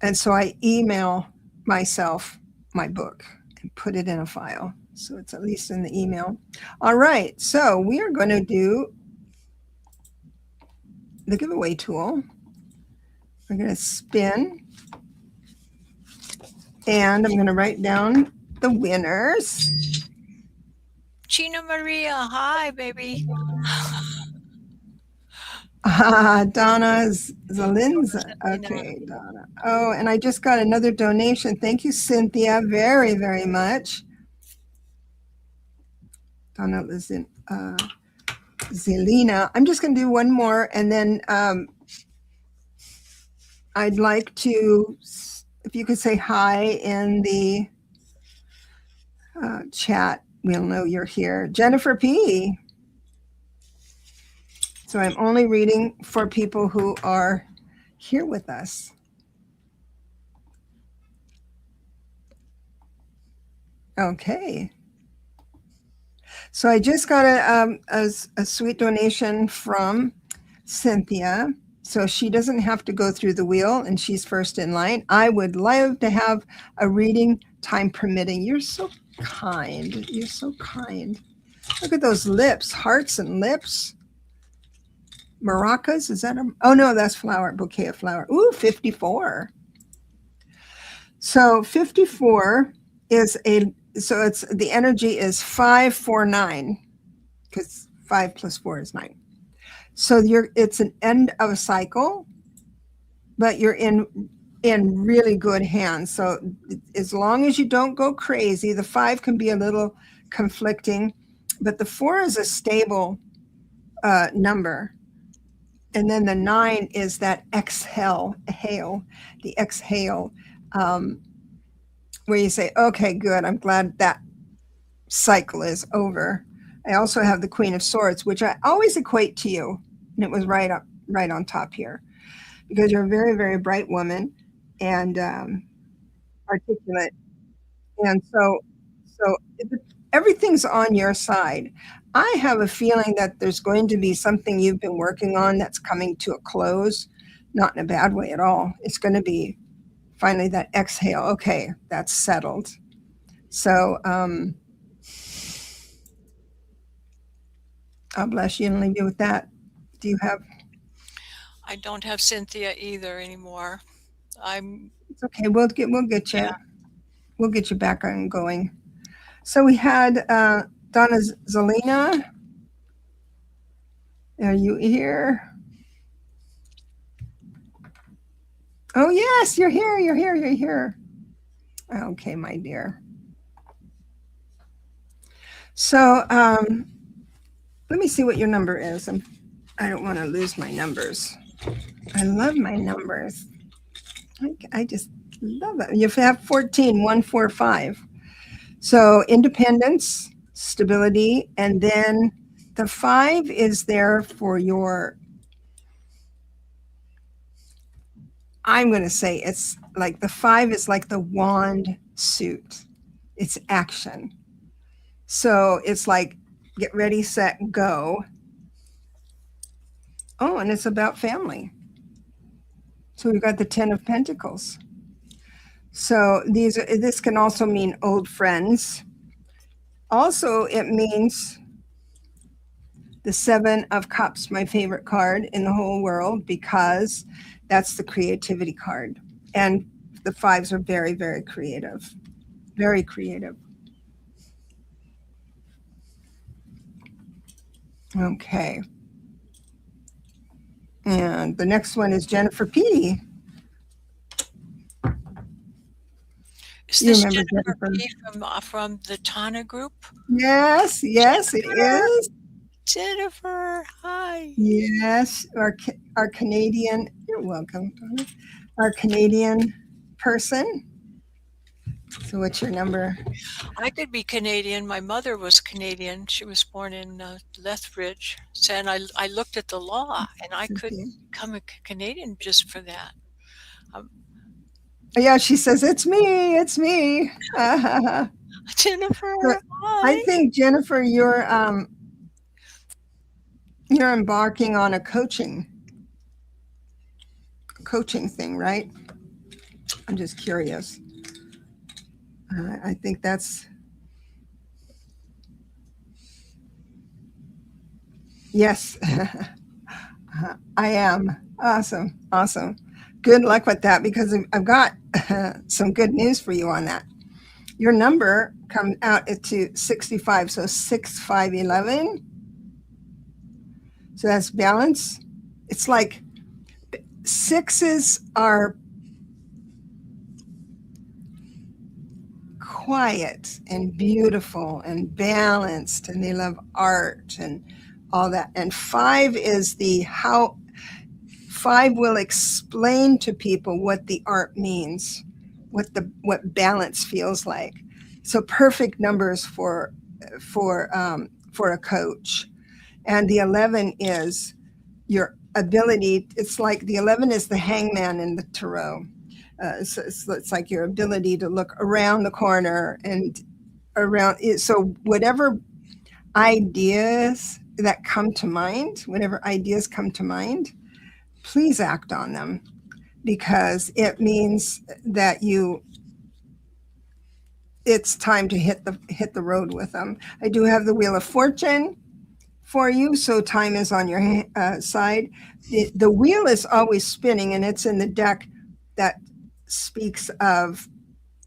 And so I email myself my book and put it in a file. So it's at least in the email. All right. So we are going to do the giveaway tool. We're going to spin. And I'm going to write down the winners. Gina Maria, hi, baby. Donna Zalinza. Okay, Donna. Oh, and I just got another donation. Thank you, Cynthia, very, very much. Donna Zelina. I'm just going to do one more, and then I'd like to, if you could say hi in the chat, we'll know you're here. Jennifer P. So I'm only reading for people who are here with us. Okay. So I just got a sweet donation from Cynthia. So she doesn't have to go through the wheel, and she's first in line. I would love to have a reading, time permitting. You're so kind. You're so kind. Look at those lips, hearts and lips. Maracas, is that oh no, that's flower, bouquet of flower. Ooh, 54. So 54 is so it's the energy is 549, because 5 plus 4 is 9. So it's an end of a cycle, but you're in really good hands. So as long as you don't go crazy, the 5 can be a little conflicting, but the 4 is a stable number. And then the 9 is that exhale, the exhale, where you say, okay, good, I'm glad that cycle is over. I also have the Queen of Swords, which I always equate to you, and it was right on top here, because you're a very, very bright woman and articulate, and so everything's on your side. I have a feeling that there's going to be something you've been working on that's coming to a close, not in a bad way at all. It's going to be finally that exhale. Okay, that's settled. So I'll bless you and leave you with that. Do you have? I don't have Cynthia either anymore. It's okay. We'll get you. Yeah. We'll get you back on going. So we had Donna Zelina. Are you here? Oh yes, you're here. You're here. You're here. Okay, my dear. So let me see what your number is. I don't want to lose my numbers. I love my numbers. I just love it. You have 14145. So independence, stability, and then the 5 is there for your, I'm going to say it's like the 5 is like the wand suit. It's action. So it's like get ready, set, go. Oh, and it's about family. So we've got the 10 of Pentacles. So this can also mean old friends. Also, it means the 7 of Cups, my favorite card in the whole world, because that's the creativity card. And the 5s are very, very creative. Very creative. Okay. And the next one is Jennifer P. Is this Jennifer P. from the Tana group? Yes, yes, Jennifer. It is. Jennifer, hi. Yes, our Canadian, you're welcome, Donna. Our Canadian person. So what's your number? I could be Canadian. My mother was Canadian. She was born in Lethbridge. And I looked at the law, and I could become a Canadian just for that. Yeah, she says, it's me. Jennifer, so I think, Jennifer, you're embarking on a coaching thing, right? I'm just curious. I think that's, yes, I am. Awesome. Good luck with that, because I've got some good news for you on that. Your number comes out to 65, so 6511. So that's balance. It's like 6s are quiet and beautiful and balanced, and they love art and all that. And 5 is how 5 will explain to people what the art means, what balance feels like. So perfect numbers for a coach. And the 11 is your ability. It's like the 11 is the hangman in the tarot. So it's like your ability to look around the corner and around it. So whatever ideas come to mind, please act on them, because it means that it's time to hit the road with them. I do have the Wheel of Fortune for you, so time is on your side. The wheel is always spinning, and it's in the deck that speaks of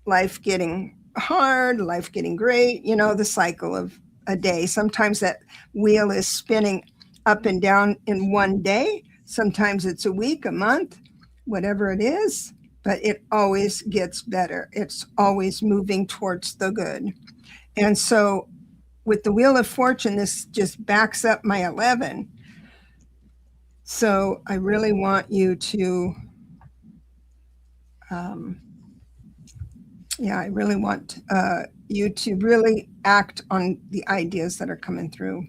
life getting hard, life getting great, the cycle of a day. Sometimes that wheel is spinning up and down in one day. Sometimes it's a week, a month, whatever it is, but it always gets better. It's always moving towards the good. And so with the Wheel of Fortune, this just backs up my 11. So I really want you to Yeah, I really want you to really act on the ideas that are coming through.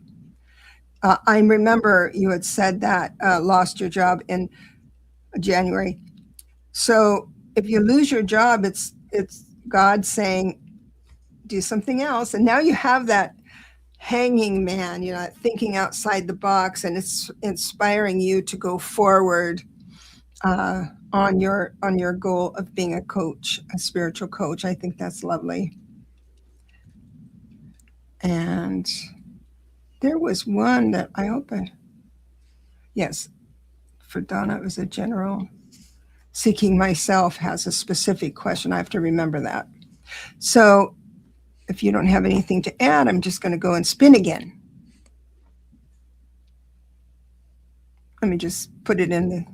I remember you had said that lost your job in January. So if you lose your job, it's God saying do something else, and now you have that hanging man, thinking outside the box, and it's inspiring you to go forward on your goal of being a coach, a spiritual coach. I think that's lovely. And there was one that I opened. Yes, for Donna, it was a general. Seeking myself has a specific question. I have to remember that. So if you don't have anything to add, I'm just going to go and spin again. Let me just put it in the.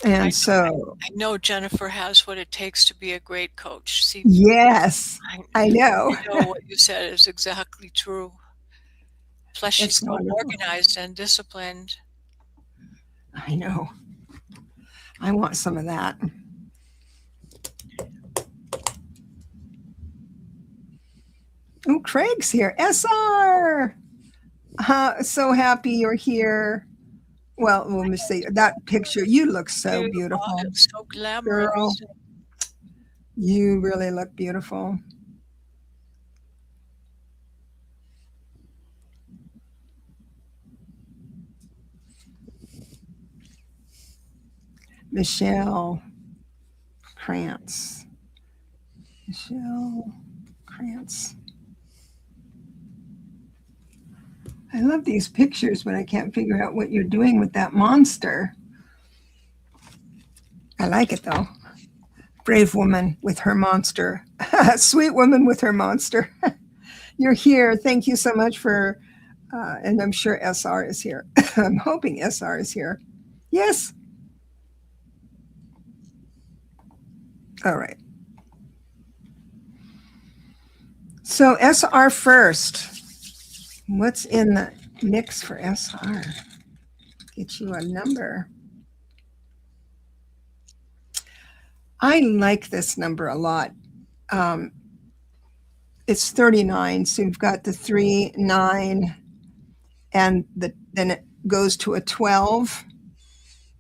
And so I know Jennifer has what it takes to be a great coach. See, yes, I know. I know what you said is exactly true. Plus, she's It's so wonderful. organized and disciplined. I know. I want some of that. Oh, Craig's here. SR. So happy you're here. Well, let me see that picture. You look so beautiful. It's so glamorous. Girl, you really look beautiful. Michelle Krantz. Michelle Krantz. I love these pictures, but I can't figure out what you're doing with that monster. I like it though. Brave woman with her monster. Sweet woman with her monster. You're here. Thank you so much for, and I'm sure SR is here. I'm hoping SR is here. Yes. All right. So SR first. What's in the mix for SR? Get you a number. I like this number a lot. It's 39. So you've got the 3, 9, and then it goes to a 12,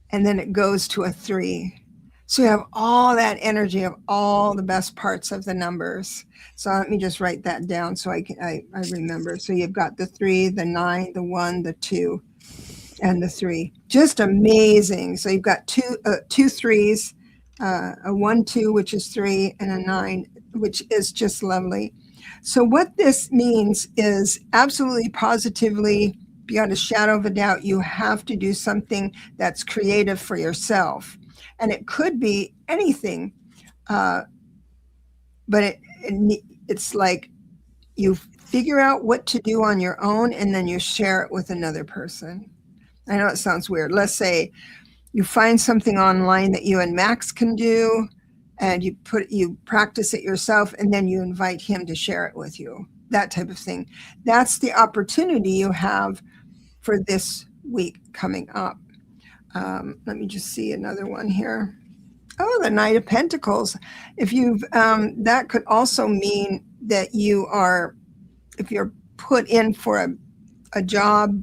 and then it goes to a 3. So you have all that energy of all the best parts of the numbers. So let me just write that down so I remember. So you've got the 3, the 9, the 1, the 2, and the 3. Just amazing. So you've got two threes, a 1, 2, which is 3, and a 9, which is just lovely. So what this means is absolutely positively, beyond a shadow of a doubt, you have to do something that's creative for yourself. And it could be anything, but it's like you figure out what to do on your own, and then you share it with another person. I know it sounds weird. Let's say you find something online that you and Max can do, and you practice it yourself, and then you invite him to share it with you. That type of thing. That's the opportunity you have for this week coming up. Let me just see another one here. Oh, the Knight of Pentacles. If you've, that could also mean that if you're put in for a job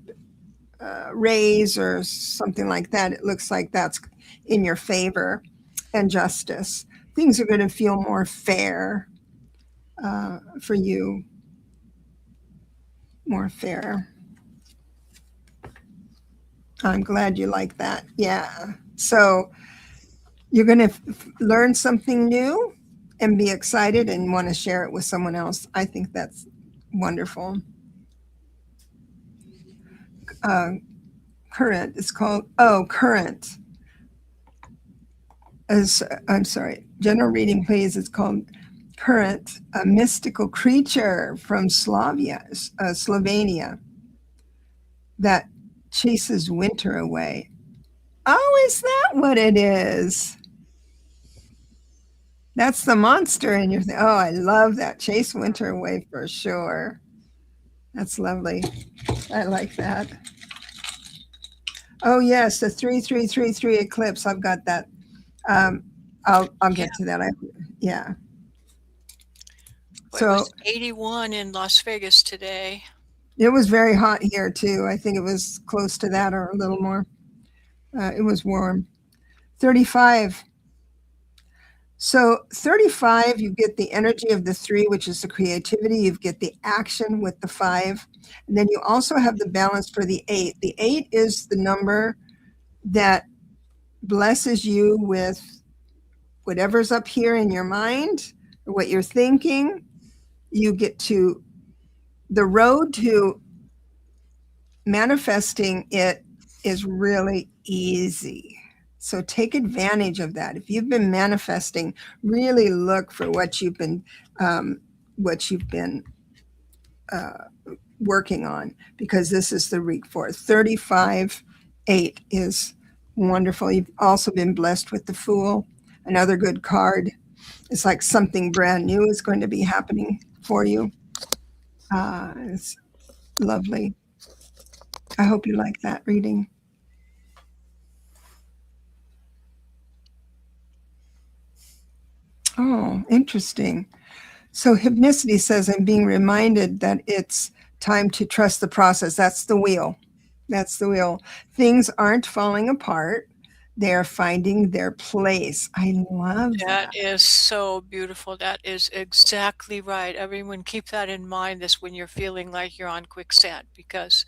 raise or something like that, it looks like that's in your favor, and justice. Things are going to feel more fair for you. More fair. I'm glad you like that. Yeah. So you're going to learn something new and be excited and want to share it with someone else. I think that's wonderful. Current. It's called, current. I'm sorry. General reading, please. It's called Current, a mystical creature from Slovenia that chases winter away. Oh, is that what it is? That's the monster in your thing. Oh, I love that. Chase winter away for sure. That's lovely. I like that. Oh, yes, the 3333 eclipse. I've got that. I'll Yeah. get to that. Yeah. Well, it So was 81 in Las Vegas today. it was very hot here too. I think it was close to that or a little more. It was warm. 35. So 35, you get the energy of the 3, which is the creativity. You get the action with the 5. And then you also have the balance for the 8. The 8 is the number that blesses you with whatever's up here in your mind or what you're thinking. You get to the road to manifesting it is really easy. So take advantage of that. If you've been manifesting, really look for what you've been uh, working on, because this is the week for 35. 8 is wonderful. You've also been blessed with the Fool, another good card. It's like something brand new is going to be happening for you. It's lovely. I hope you like that reading. Oh, interesting. So hypnicity says I'm being reminded that it's time to trust the process. That's the wheel. That's the wheel. Things aren't falling apart. They're finding their place. I love That that. is so beautiful. That is exactly right. Everyone keep that in mind this when you're feeling like you're on quicksand, because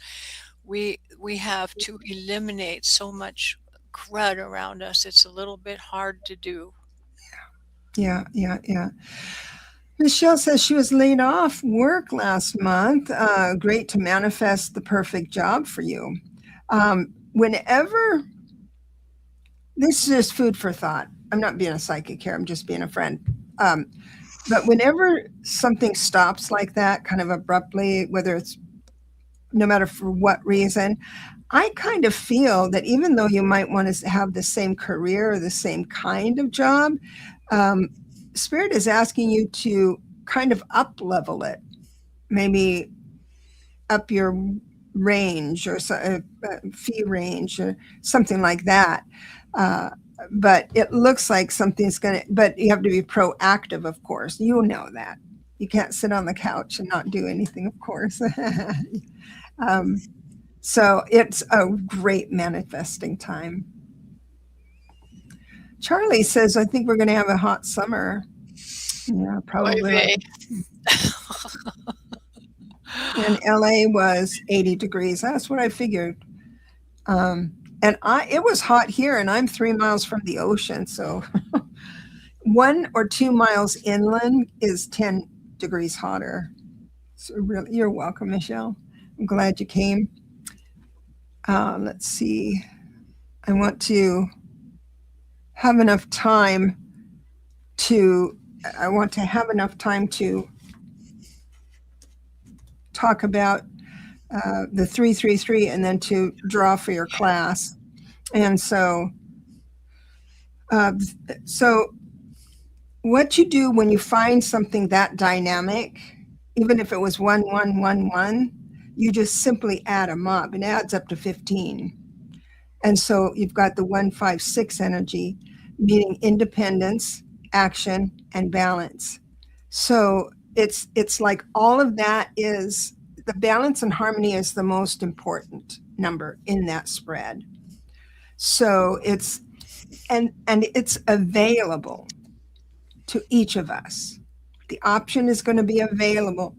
we have to eliminate so much crud around us. It's a little bit hard to do. Yeah, yeah, yeah. Michelle says she was laid off work last month. Great to manifest the perfect job for you. Whenever, this is just food for thought. I'm not being a psychic here, I'm just being a friend. But whenever something stops like that, kind of abruptly, whether it's no matter for what reason, I kind of feel that even though you might want to have the same career or the same kind of job, um, Spirit is asking you to kind of up level it, maybe up your range or fee range or something like that. Uh, but it looks like something's going to, but you have to be proactive, of course. You know that. You can't sit on the couch and not do anything, of course. um, so it's a great manifesting time. Charlie says, I think we're going to have a hot summer. Yeah, Oy probably like, vey. and LA was 80 degrees. That's what I figured. And it was hot here, and I'm 3 miles from the ocean. So 1 or 2 miles inland is 10 degrees hotter. So really, you're welcome, Michelle. I'm glad you came. Let's see. I want to have enough time to, I want to have enough time to talk about the 333 and then to draw for your class. And so, so what you do when you find something that dynamic, even if it was 1111, you just simply add them up. It adds up to 15. And so you've got the 156 energy, meaning independence, action, and balance. So it's like all of that is the balance and harmony is the most important number in that spread. So it's and it's available to each of us. The option is going to be available.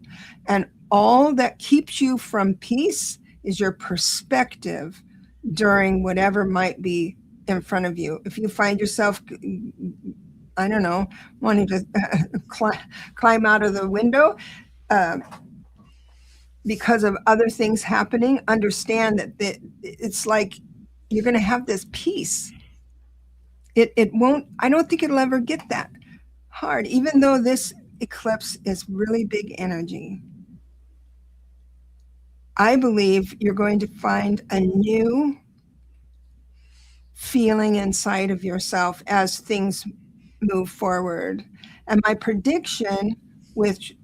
And all that keeps you from peace is your perspective during whatever might be in front of you. If you find yourself, I don't know, wanting to climb out of the window because of other things happening, understand that it's like you're going to have this peace. It won't, I don't think it'll ever get that hard, even though this eclipse is really big energy. I believe you're going to find a new feeling inside of yourself as things move forward. And my prediction, which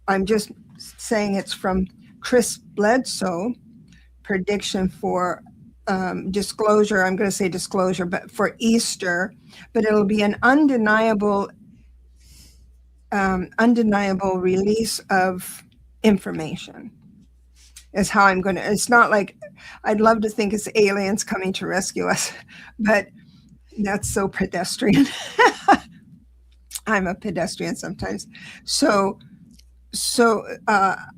I'm just saying it's from Chris Bledsoe, prediction for disclosure. I'm going to say disclosure, but for Easter, but it'll be an undeniable release of information. Is how I'm going to. It's not like I'd love to think it's aliens coming to rescue us, but that's so pedestrian. I'm a pedestrian sometimes. So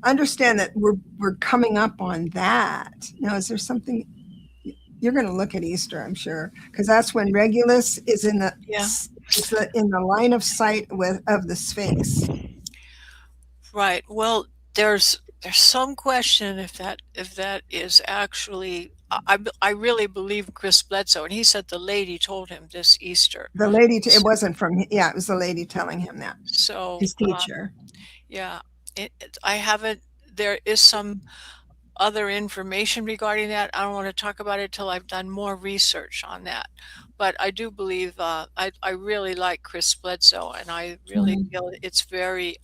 understand that we're coming up on that. Now, is there something you're going to look at Easter? I'm sure, because that's when Regulus is in the in the line of sight of the Sphinx. Right. Well, there's some question if that is actually. I really believe Chris Bledsoe, and he said the lady told him this Easter. The lady, it wasn't from, yeah, it was the lady telling him that. So his teacher. Yeah, I haven't. There is some other information regarding that. I don't want to talk about it till I've done more research on that. But I do believe I really like Chris Bledsoe, and I really feel it's very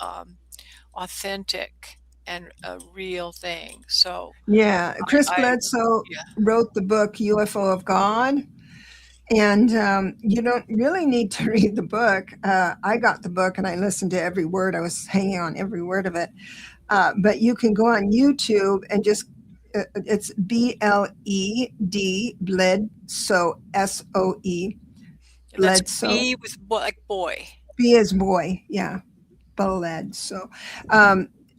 authentic and a real thing. So yeah, Chris Bledsoe wrote the book UFO of God, and you don't really need to read the book. I got the book and I listened to every word. I was hanging on every word of it. But you can go on YouTube and just it's BLED Bledsoe SOE Bledsoe. B with like boy. B is boy, yeah, Bled. So,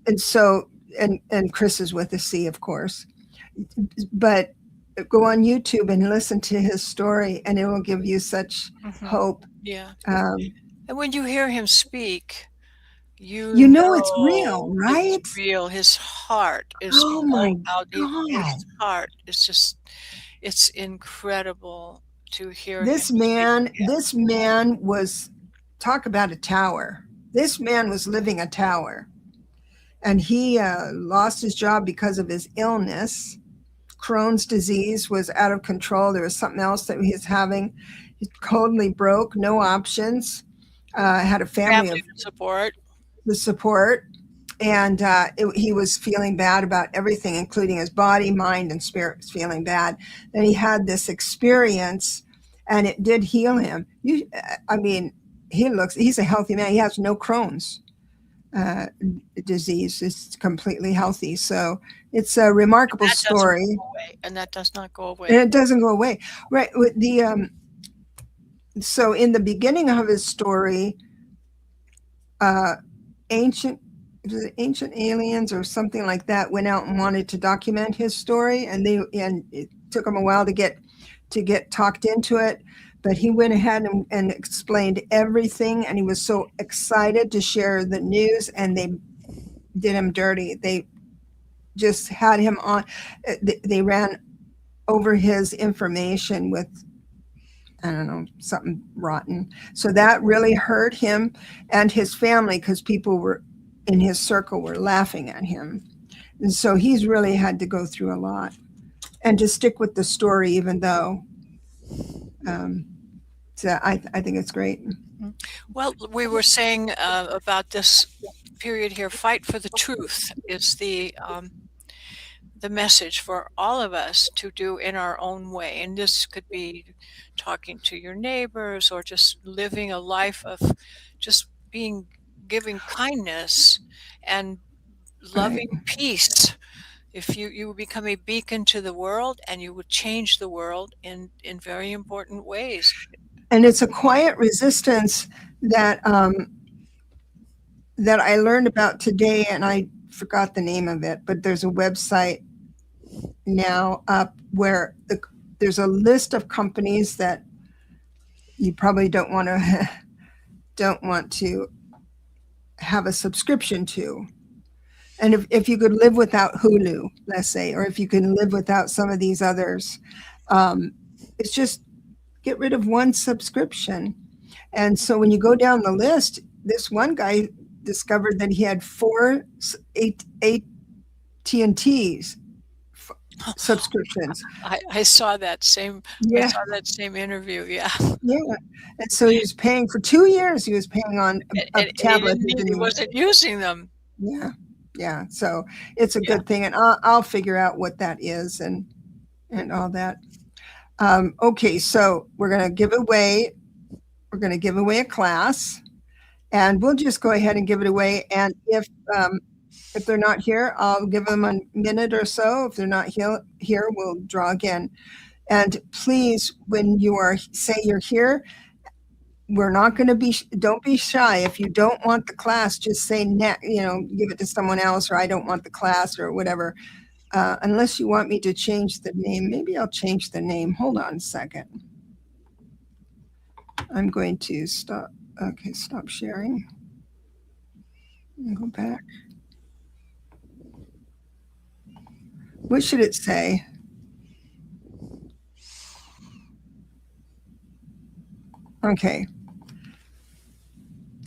and so and Chris is with a C, of course. But go on YouTube and listen to his story, and it will give you such hope. Yeah. And when you hear him speak, you know it's real, right? It's real. His heart is out. His heart is just, it's incredible to hear this him man. speak. This man was, talk about a tower. This man was living a tower, and he lost his job because of his illness. Crohn's disease was out of control. There was something else that he was having. He totally broke, no options. Had a family of support. The support, and he was feeling bad about everything, including his body, mind, and spirit was feeling bad. Then he had this experience, and it did heal him. I mean, he's a healthy man. He has no Crohn's disease. It's completely healthy. So it's a remarkable story. And that does not go away. And it doesn't go away. Right. With the so in the beginning of his story, ancient aliens or something like that went out and wanted to document his story, and it took him a while to get talked into it, but he went ahead and explained everything, and he was so excited to share the news, and they did him dirty. They just had him on, they ran over his information with, I don't know, something rotten. So that really hurt him and his family, because people were in his circle were laughing at him. And so he's really had to go through a lot and to stick with the story, even though, so I think it's great. Well, we were saying about this period here, fight for the truth is the message for all of us to do in our own way. And this could be talking to your neighbors or just living a life of just giving kindness and loving peace. If you would become a beacon to the world, and you would change the world in very important ways. And it's a quiet resistance that that I learned about today, and I forgot the name of it, but there's a website now up where there's a list of companies that you probably don't want to have a subscription to. And if you could live without Hulu, let's say, or if you can live without some of these others, it's just get rid of one subscription. And so when you go down the list, this one guy discovered that he had 4 AT&T's subscriptions. I saw that same. Yeah. I saw that same interview. Yeah. Yeah. And so he was paying for 2 years. He was paying on a tablet. He wasn't using them. Yeah. Yeah. So it's a good thing. And I'll figure out what that is. And and all that. Okay, so we're going to give away a class, and we'll just go ahead and give it away. And if they're not here, I'll give them a minute or so. If they're not here, we'll draw again. And please, when you say you're here, we're not going to don't be shy. If you don't want the class, just say, give it to someone else, or I don't want the class, or whatever. Unless you want me to change the name. Maybe I'll change the name. Hold on a second. I'm going to stop. Okay, stop sharing. And go back. What should it say? Okay.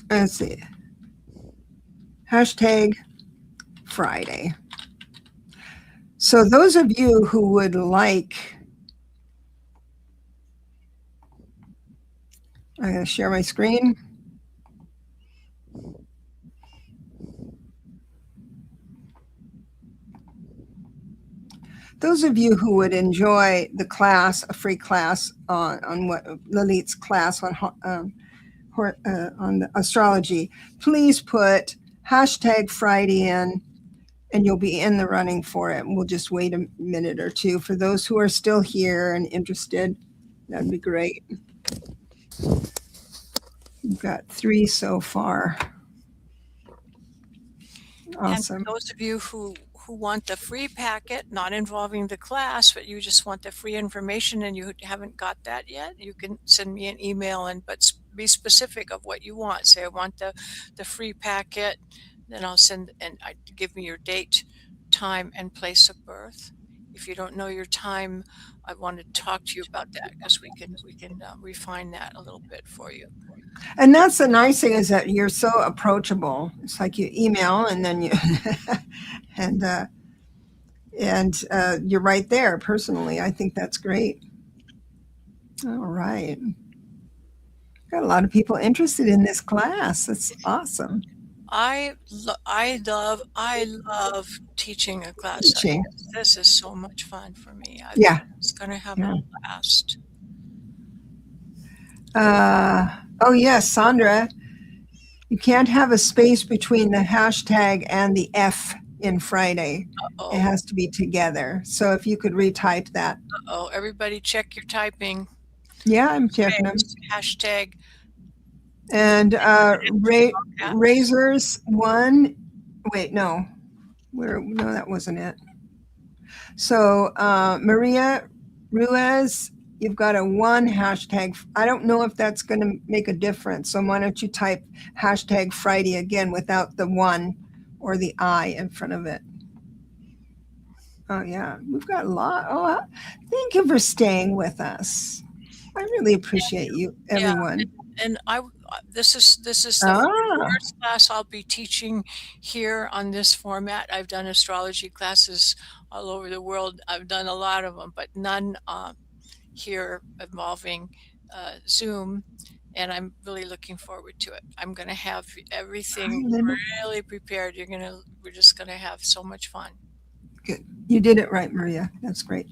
Let's see. Hashtag Friday. So those of you who would like, I'm going to share my screen. Those of you who would enjoy the class, a free class on what Lalit's class on the astrology, please put hashtag Friday in, and you'll be in the running for it. We'll just wait a minute or two. For those who are still here and interested, that'd be great. We've got 3 so far. Awesome. And for those of you who want the free packet, not involving the class, but you just want the free information and you haven't got that yet, you can send me an email, but be specific of what you want. Say, I want the free packet, then I'll send, and give me your date, time, and place of birth. If you don't know your time, I want to talk to you about that, because we can refine that a little bit for you. And that's the nice thing, is that you're so approachable. It's like you email and then you and you're right there personally. I think that's great. All right. Got a lot of people interested in this class. That's awesome. I love teaching a class. Teaching. This is so much fun for me. It's going to have a blast. Oh yes, Sandra, you can't have a space between the hashtag and the F in Friday. Uh-oh. It has to be together. So if you could retype that. Uh-oh, everybody check your typing. Yeah, I'm checking them. Hashtag. And Razors 1. Wait, no. No, that wasn't it. So Maria Ruiz, you've got a 1 hashtag. I don't know if that's going to make a difference. So why don't you type hashtag Friday again without the 1 or the I in front of it. Oh, yeah. We've got a lot. Oh, thank you for staying with us. I really appreciate you, everyone. Yeah. And this is the first class I'll be teaching here on this format. I've done astrology classes all over the world. I've done a lot of them, but none here involving Zoom, and I'm really looking forward to it. I'm going to have everything really prepared. We're just going to have so much fun. Good. You did it right, Maria. That's great.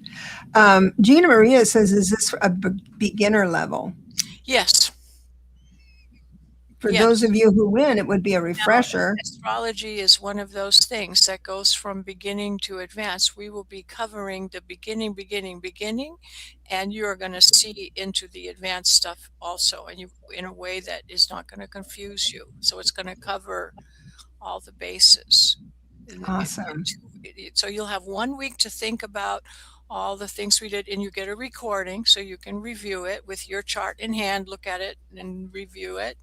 Gina Maria says, is this a beginner level? Yes. For those of you who win, it would be a refresher. Now, astrology is one of those things that goes from beginning to advanced. We will be covering the beginning, and you're going to see into the advanced stuff also, and in a way that is not going to confuse you. So it's going to cover all the bases. Awesome. So you'll have 1 week to think about all the things we did, and you get a recording so you can review it with your chart in hand, look at it and review it.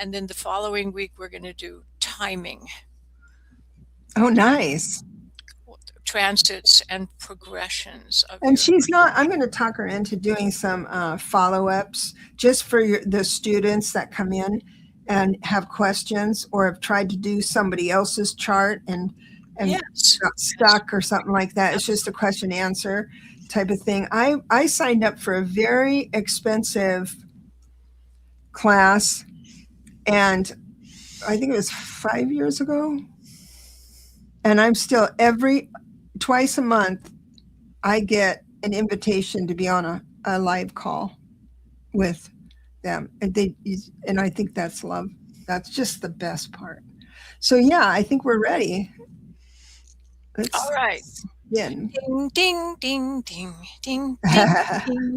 And then the following week, we're going to do timing. Oh, nice. Transits and progressions. And she's not, I'm going to talk her into doing some follow-ups just for the students that come in and have questions or have tried to do somebody else's chart and got stuck or something like that. It's just a question answer type of thing. I signed up for a very expensive class, and I think it was 5 years ago. And I'm still twice a month, I get an invitation to be on a live call with them. And I think that's love. That's just the best part. So yeah, I think we're ready. All Let's right. begin. Ding, ding, ding, ding, ding, ding, ding,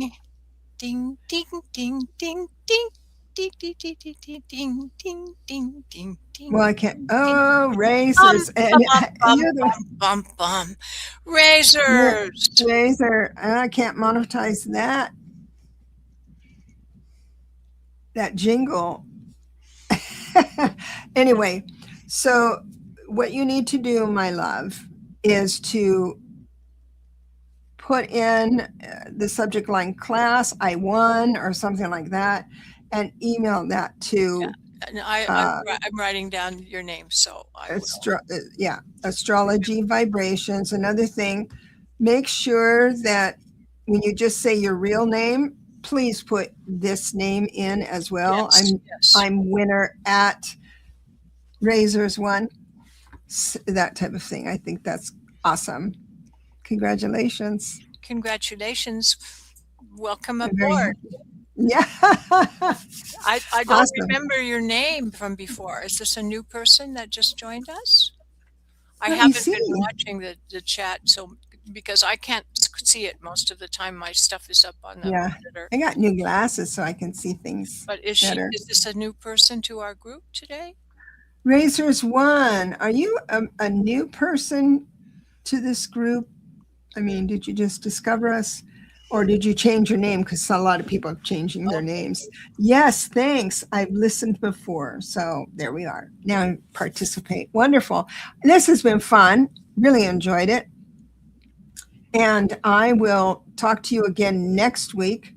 ding, ding, ding, ding, ding. Ding, ding, ding, ding, ding, ding, ding, ding, ding, Well, ding, I can't. ding. Oh, Bum, racers, bum, and bum, you're the bum, bum, bum. you're, Razors. racer. I can't monetize that jingle. Anyway, so what you need to do, my love, is to put in the subject line class I won or something like that, and email that to And uh, I'm writing down your name, so I will. astrology vibrations. Another thing, make sure that when you just say your real name, please put this name in as well. Yes, yes. I'm winner at Razors One, that type of thing. I think that's awesome. Congratulations. Congratulations. Welcome I'm very aboard. happy. Yeah. I don't Awesome. remember your name from before. Is this a new person that just joined us? I Let me haven't see. been watching the chat, so because I can't see it most of the time, my stuff is up on the Yeah. monitor. I got new glasses so I can see things But better. is this a new person to our group today? Razors One, are you a new person to this group? I mean, did you just discover us or did you change your name? Because a lot of people are changing their Okay. names. Yes, thanks. I've listened before. So there we are. Now I participate. Wonderful. This has been fun. Really enjoyed it. And I will talk to you again next week.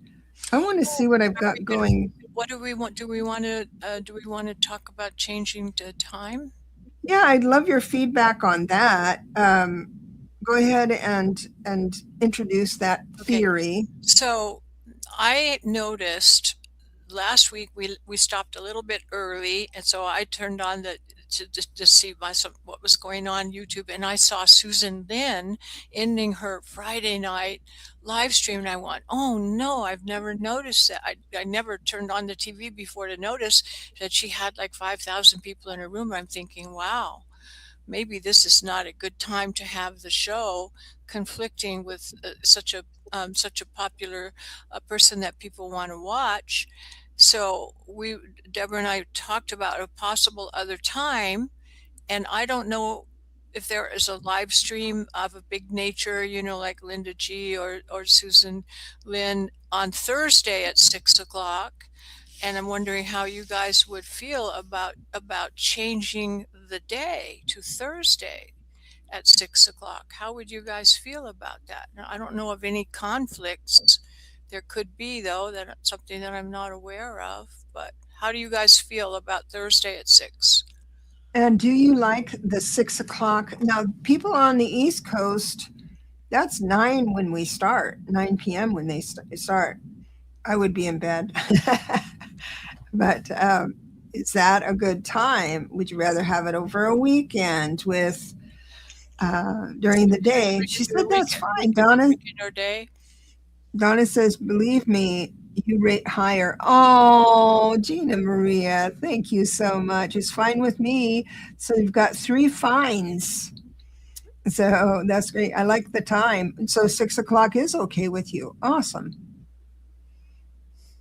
I want to see what I've got going. What do we want? Do we want to talk about changing the time? Yeah, I'd love your feedback on that. Go ahead and introduce that Okay. theory. So I noticed last week we stopped a little bit early, and so I turned on to see what was going on YouTube, and I saw Susan Lynn ending her Friday night live stream, and I went, oh no, I've never noticed that. I never turned on the TV before to notice that she had like 5,000 people in her room. I'm thinking, wow, maybe this is not a good time to have the show conflicting with such a popular person that people want to watch. So Deborah and I talked about a possible other time, and I don't know if there is a live stream of a big nature, like Linda G or Susan Lynn on Thursday at 6 o'clock. And I'm wondering how you guys would feel about changing the day to Thursday at 6 o'clock. How would you guys feel about that? Now, I don't know of any conflicts. There could be, though, that's something that I'm not aware of. But how do you guys feel about Thursday at 6? And do you like the 6 o'clock? Now, people on the East Coast, that's 9 when we start, 9 p.m. when they start. I would be in bed. But is that a good time? Would you rather have it over a weekend with during the day? She said that's fine, Donna. Our day. Donna says, believe me, you rate higher. Oh, Gina Maria, thank you so much. It's fine with me. So you've got 3 fines. So that's great. I like the time. So 6 o'clock is okay with you. Awesome.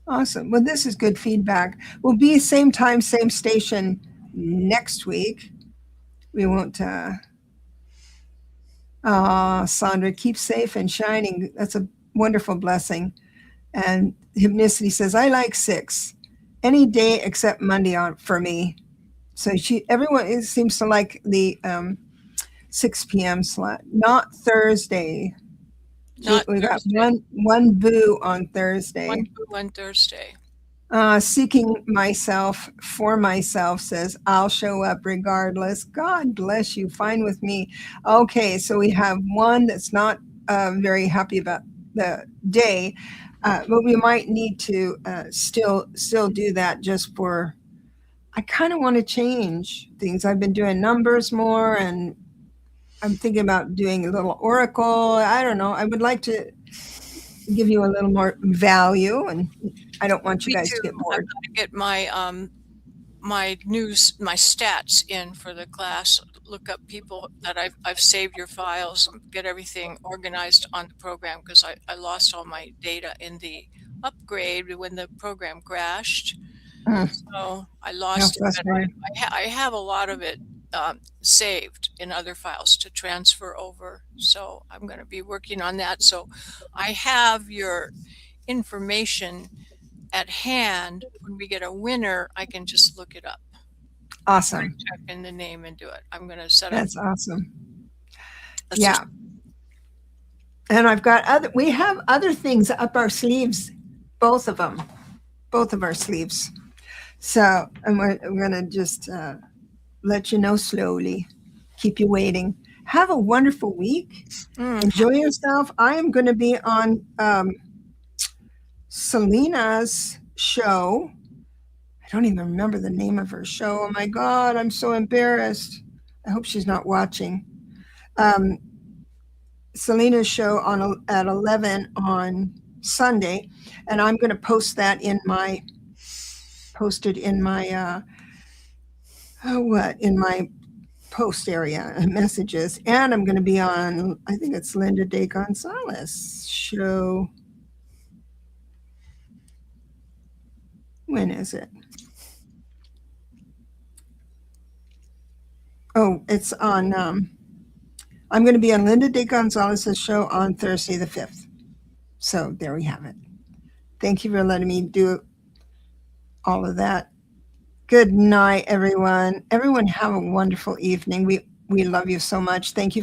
Awesome. Well, this is good feedback. We'll be same time, same station next week. We won't. Sandra, keep safe and shining. That's a wonderful blessing. And Hypnicity says, I like 6. Any day except Monday for me. So everyone seems to like the 6 p.m. slot, not Thursday. We got one boo on Thursday. One boo on Thursday. Seeking myself for myself says, I'll show up regardless. God bless you. Fine with me. Okay, so we have one that's not very happy about the day, but we might need to still do that just for, I kind of want to change things. I've been doing numbers more, and I'm thinking about doing a little oracle. I don't know. I would like to give you a little more value, and I don't want you Me guys too. to get I've bored. got to get my my stats in for the class. Look up people that I've saved your files, get everything organized on the program, because I lost all my data in the upgrade when the program crashed. Mm, So I how lost it, but frustrating. I have a lot of it saved in other files to transfer over. So I'm going to be working on that. So I have your information at hand. When we get a winner, I can just look it up. Awesome. Type in the name and do it. I'm going to set up That's awesome. a Yeah. system. And we have other things up our sleeves, both of them, both of our sleeves. So, and we're going to just let you know slowly, keep you waiting. Have a wonderful week. Enjoy yourself. I am going to be on Selena's show. I don't even remember the name of her show. Oh my God, I'm so embarrassed. I hope she's not watching. Selena's show at 11 on Sunday, and I'm going to post that in my in my post area messages. And I'm going to be on, I think it's Linda De Gonzalez show. When is it? Oh, it's on I'm going to be on Linda De Gonzalez's show on Thursday the 5th. So there we have it. Thank you for letting me do all of that. Good night, everyone. Everyone have a wonderful evening. We love you so much. Thank you for